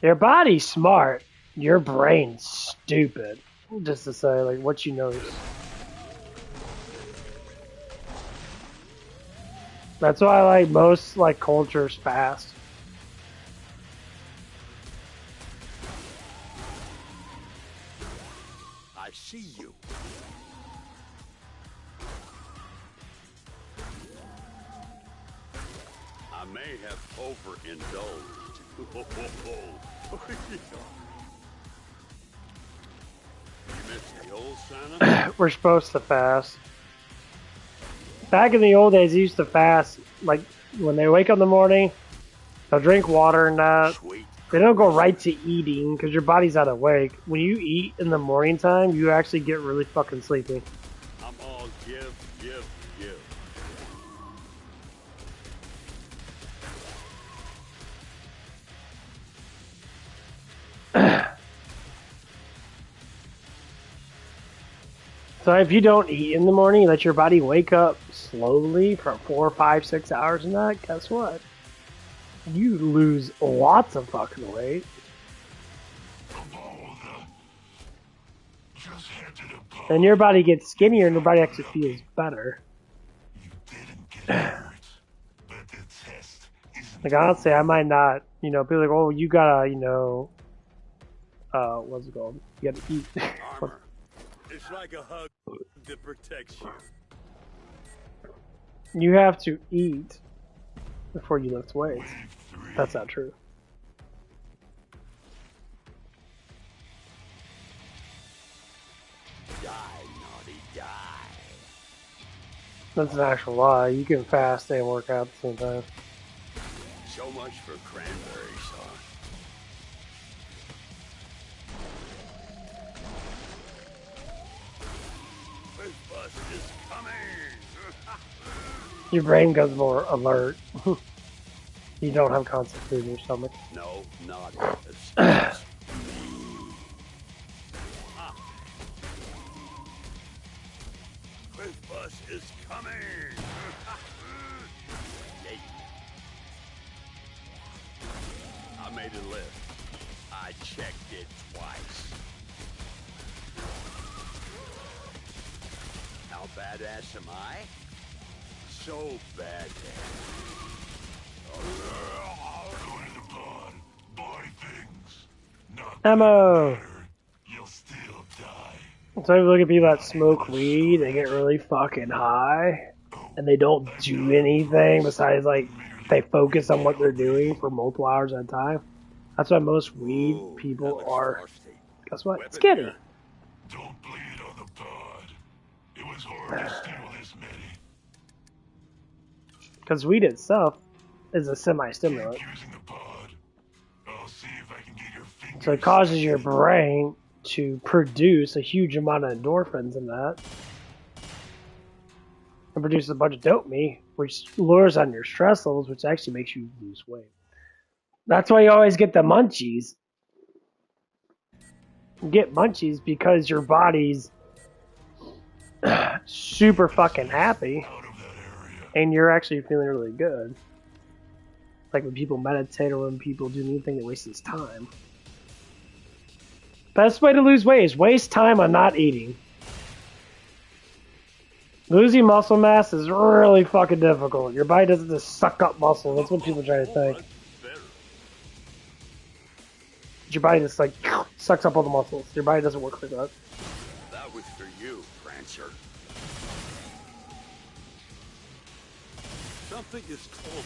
Your body's smart. Your brain's stupid. Just to say, like, what you notice. That's why I like most, like, cultures fast. see you. I may have overindulged. You missed the old Santa? We're supposed to fast. Back in the old days, they used to fast, like, when they wake up in the morning, they'll drink water and that. Sweet. They don't go right to eating, because your body's not awake. When you eat in the morning time, you actually get really fucking sleepy. I'm all give. So if you don't eat in the morning, you let your body wake up slowly for 4, 5, 6 hours and that, guess what? You lose lots of fucking weight. Just head to the pub. And your body gets skinnier and your body actually feels better. You didn't get hurt, but the test isn't Like honestly, I might not, be like, oh, you gotta, what's it called? You gotta eat. Armor. It's like a hug that protects you. You have to eat before you lift weights. Wave 3. That's not true. Die, naughty, die. That's an actual lie. You can fast and work out at the same time. So much for cranberry sauce. This bus is coming. Your brain goes more alert. You don't have constant food in your stomach. No, not as This bus is coming. Yay. I made a list. I checked it twice. How badass am I? So badass. Go to the pod. Buy things. Not Ammo! better. You'll still die. So you look at people that smoke weed, they get really fucking high, and they don't do anything besides, like, they focus on what they're doing for multiple hours at a time. That's why most weed Ooh, people that looks are, frosty. guess what? Weapon Skinny. here. Don't bleed on the pod. It was hard to steal this many. Because weed itself is a semi-stimulant. Keep using the pod. I'll see if I can get your fingers. So it causes your brain to produce a huge amount of endorphins in that. And produces a bunch of dopamine, which lowers on your stress levels, which actually makes you lose weight. That's why you always get the munchies. You get munchies because your body's super fucking happy Out of that area. and you're actually feeling really good. Like when people meditate or when people do anything that wastes time. Best way to lose weight is waste time on not eating. Losing muscle mass is really fucking difficult. Your body doesn't just suck up muscle. That's what people try to think. That's better. Your body just like sucks up all the muscles. Your body doesn't work like that. That was for you, Prancer. Something is cold.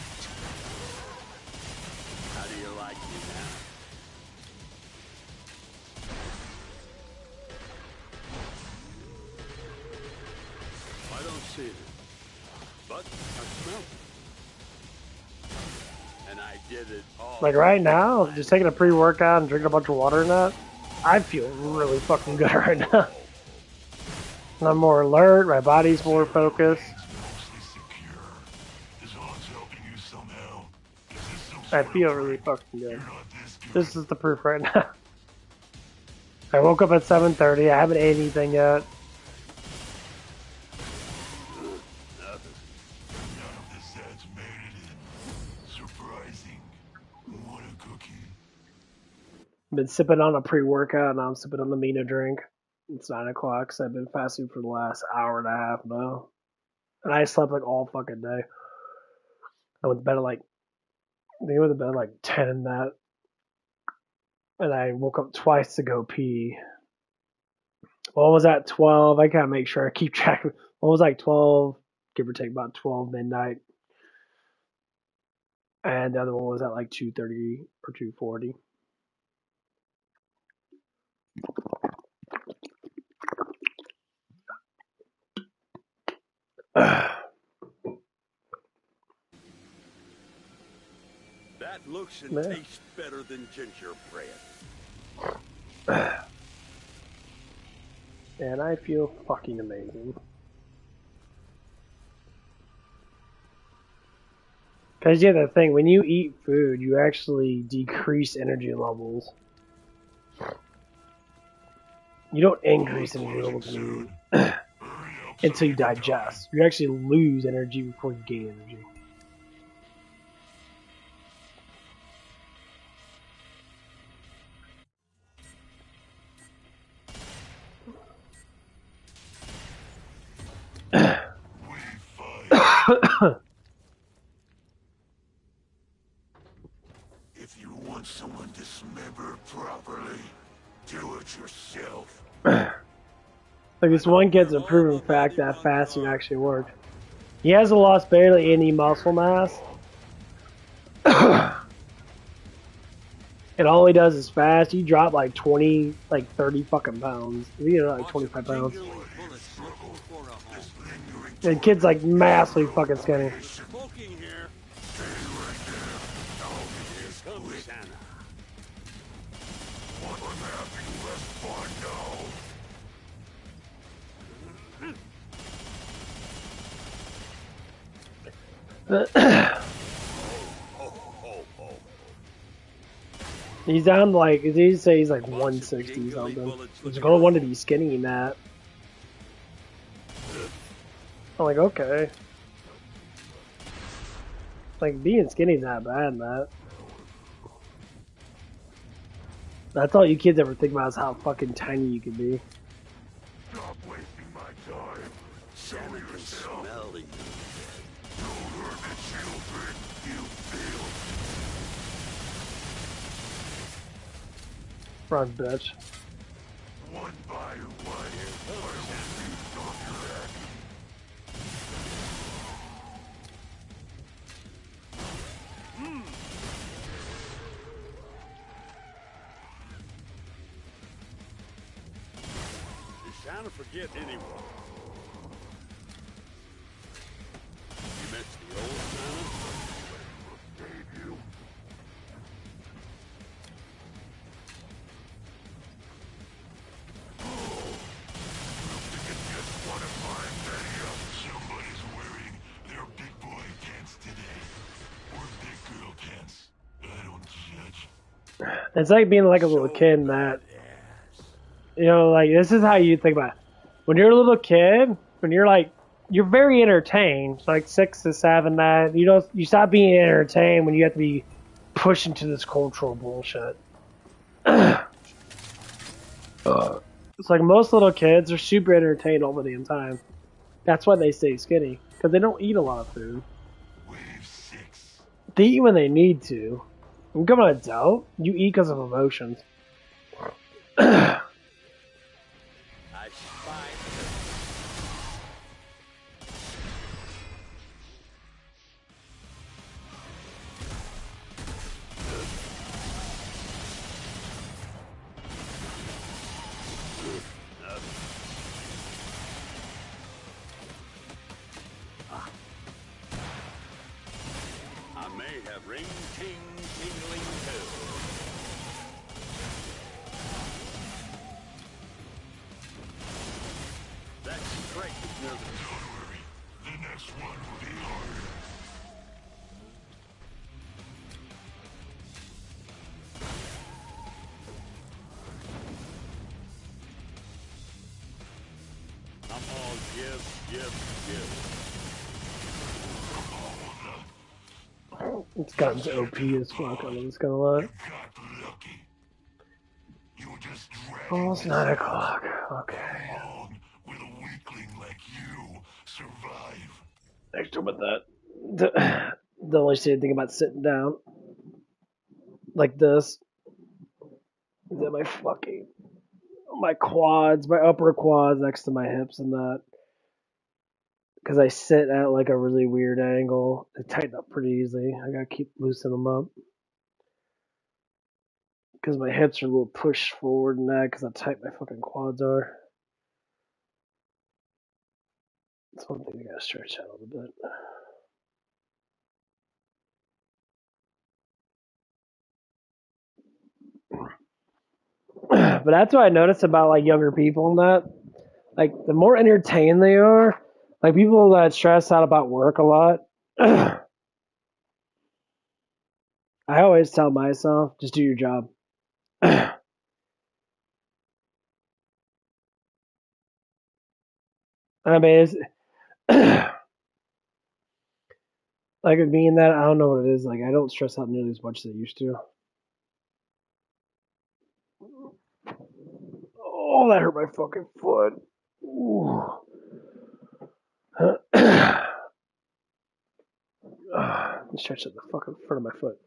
How do you like me now? I don't see it, but I smell it. And I did it all. Like right now, just taking a pre-workout and drinking a bunch of water and that, I feel really fucking good right now. I'm more alert, my body's more focused. Mostly secure. This odds helping you somehow. Is this some I sort of feel really break? fucking good. You're not this good. This is the proof right now. I woke up at 7:30, I haven't ate anything yet. Nothing. None of the sets made it in. Surprising. What a cookie. I've been sipping on a pre-workout and I'm sipping on the Mina drink. It's 9 o'clock, so I've been fasting for the last hour and a half now. And I slept like all fucking day. I went to bed at like, I think I went to bed at like 10 and that. And I woke up twice to go pee. What was that? 12. I gotta make sure I keep track. What was like 12, give or take about 12 midnight, and the other one was at like 2:30 or 2:40. That looks and Man. tastes better than gingerbread. And I feel fucking amazing. Because yeah, the thing, when you eat food, you actually decrease energy levels. You don't increase energy levels when you until you digest. You actually lose energy before you gain energy. If you want someone dismembered properly, do it yourself. Like this one kid's a proven fact that fasting actually worked. He hasn't lost barely any muscle mass. And all he does is fast. He dropped like 20, like 30 fucking pounds. He did like 25 pounds. And kid's like massively fucking skinny. Smoking here. Here comes Santa. What I'm having less fun He's down to like, he say he's like 160 something. He's gonna want to be skinny in that. I'm like, okay. Like, being skinny's not bad in that. That's all you kids ever think about is how fucking tiny you can be. Stop wasting my time. Show Santa can yourself. smell the Don't hurt the children. You feel. Run, bitch. One by one. I will feast on your head. Did Santa forget anyone? You missed the old Santa? Save you. Just want to find Lydia. Somebody's wearing their big boy pants today. Or big girl pants. I don't judge. It's like being like a little kid, Matt. You know, like, this is how you think about it. When you're a little kid, when you're like, you're very entertained, like 6 to 7, 9. You stop being entertained when you have to be pushed into this cultural bullshit. It's like most little kids are super entertained all the damn time. That's why they stay skinny, because they don't eat a lot of food. Wave 6. They eat when they need to. When you become an adult, you eat because of emotions. I spy. I may have ring ting tingling too. That's straight nervous. Don't worry. The next one will be harder. I'm all give. It's gotten to OP as fuck, I'm just gonna lie. Got lucky. You just dragging Almost this 9 o'clock. Okay. along. Will a weakling like you survive? Next to with that. Don't only say anything about sitting down. Like this. Is that my fucking my quads, my upper quads next to my hips and that. Because I sit at like a really weird angle. They tighten up pretty easily. I gotta keep loosening them up. Because my hips are a little pushed forward and that because how tight my fucking quads are. That's one thing I gotta stretch out a little bit. But that's what I noticed about like younger people and that. Like the more entertained they are, like people that stress out about work a lot. I always tell myself, just do your job. I mean, it's, like with me and that, I don't know what it is. Like I don't stress out nearly as much as I used to. Oh, that hurt my fucking foot. Ooh. Stretch out the fucking front of my foot.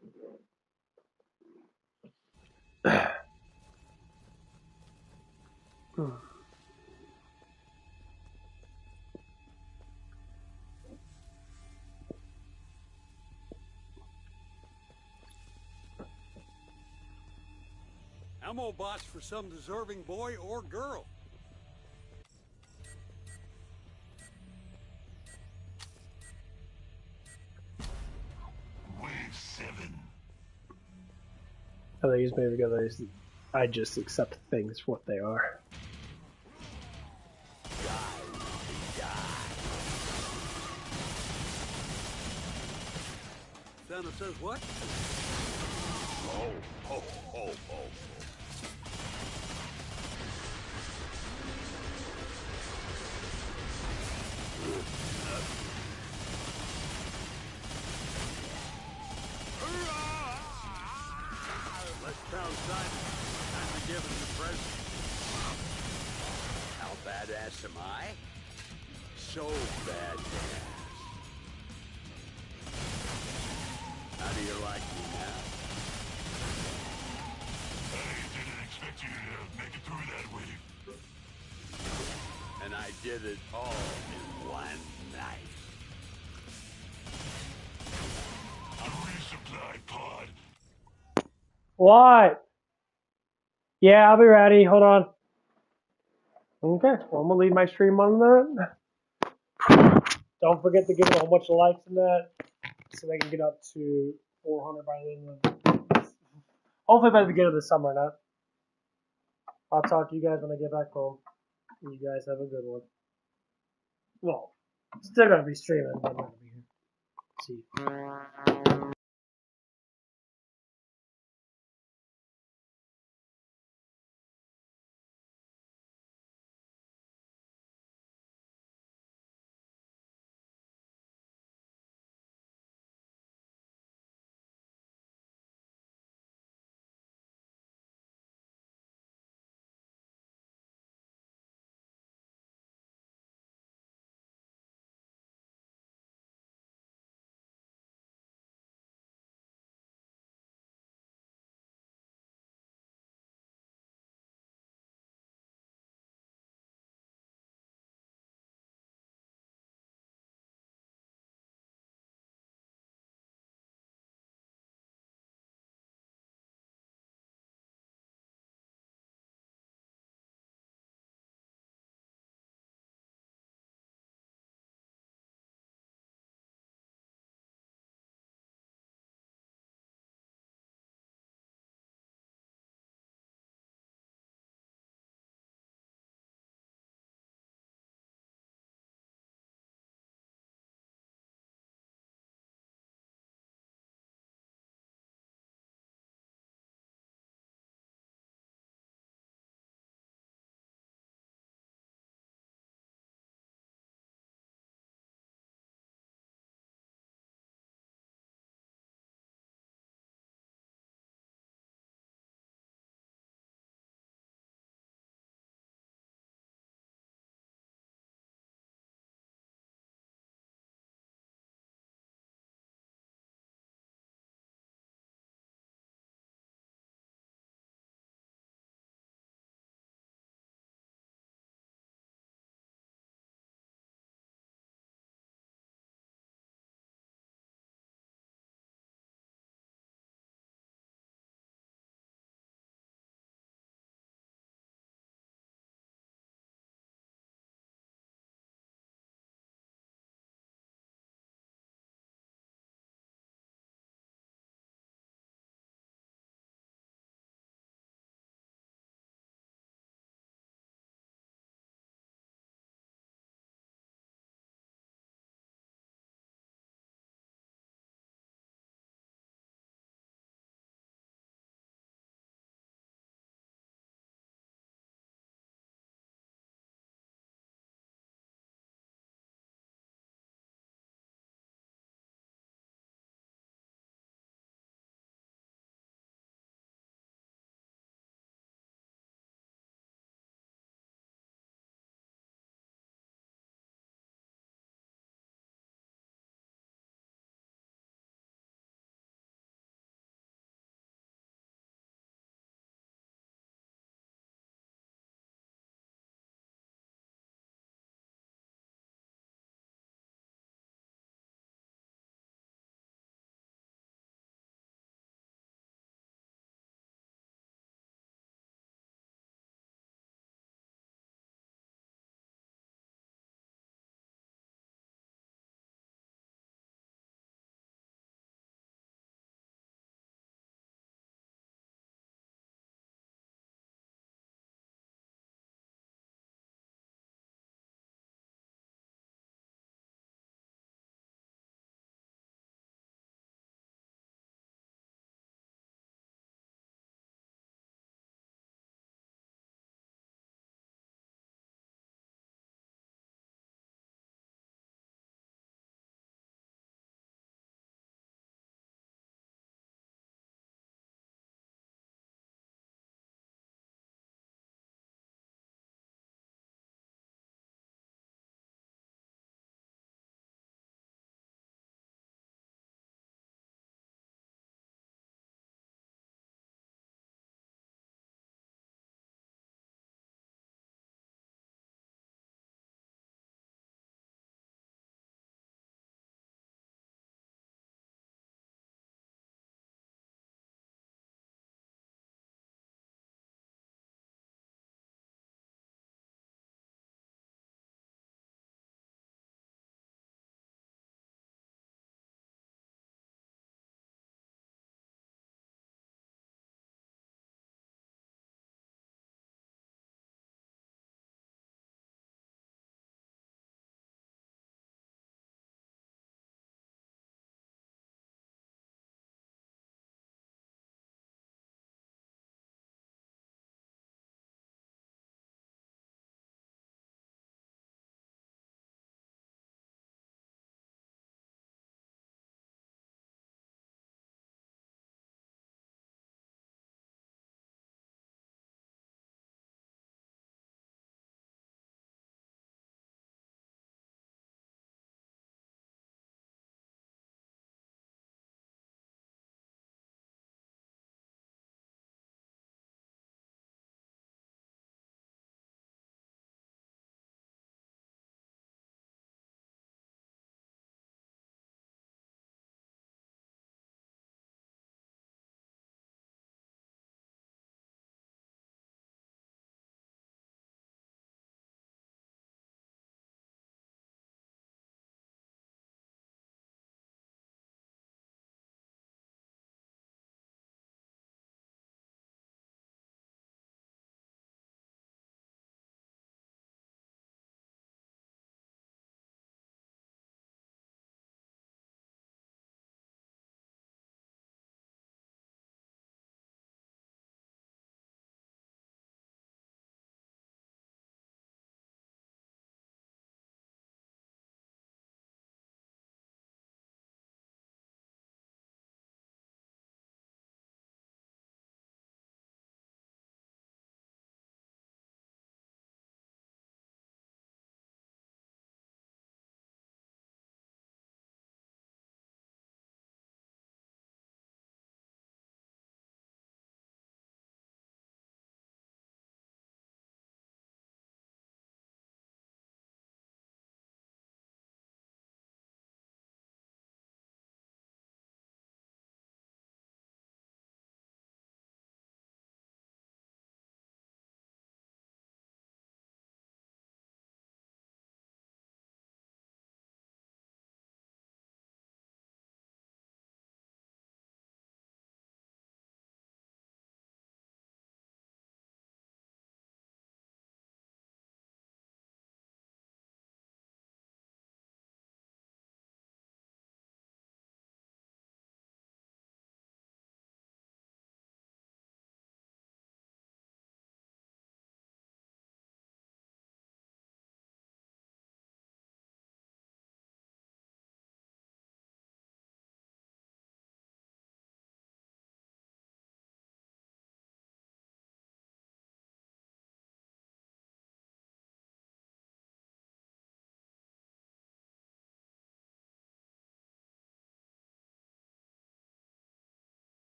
Ammo box for some deserving boy or girl. Wave 7. How they use me together is I just accept things for what they are. Santa says what? Oh, ho, ho, ho. Let's pound Simon. Time to give him the present. How badass am I? So badass. How do you like me now? I didn't expect you to make it through that wave. And I did it all in one night. A resupply pod. What? Yeah, I'll be ready. Hold on. Okay, well, I'm gonna leave my stream on that. Don't forget to give it a whole bunch of likes in that, so they can get up to 400 by the end of hopefully by the beginning of the summer. Not. I'll talk to you guys when I get back home. You guys have a good one. Well, still gonna be streaming, but I'm not gonna be here. See. You.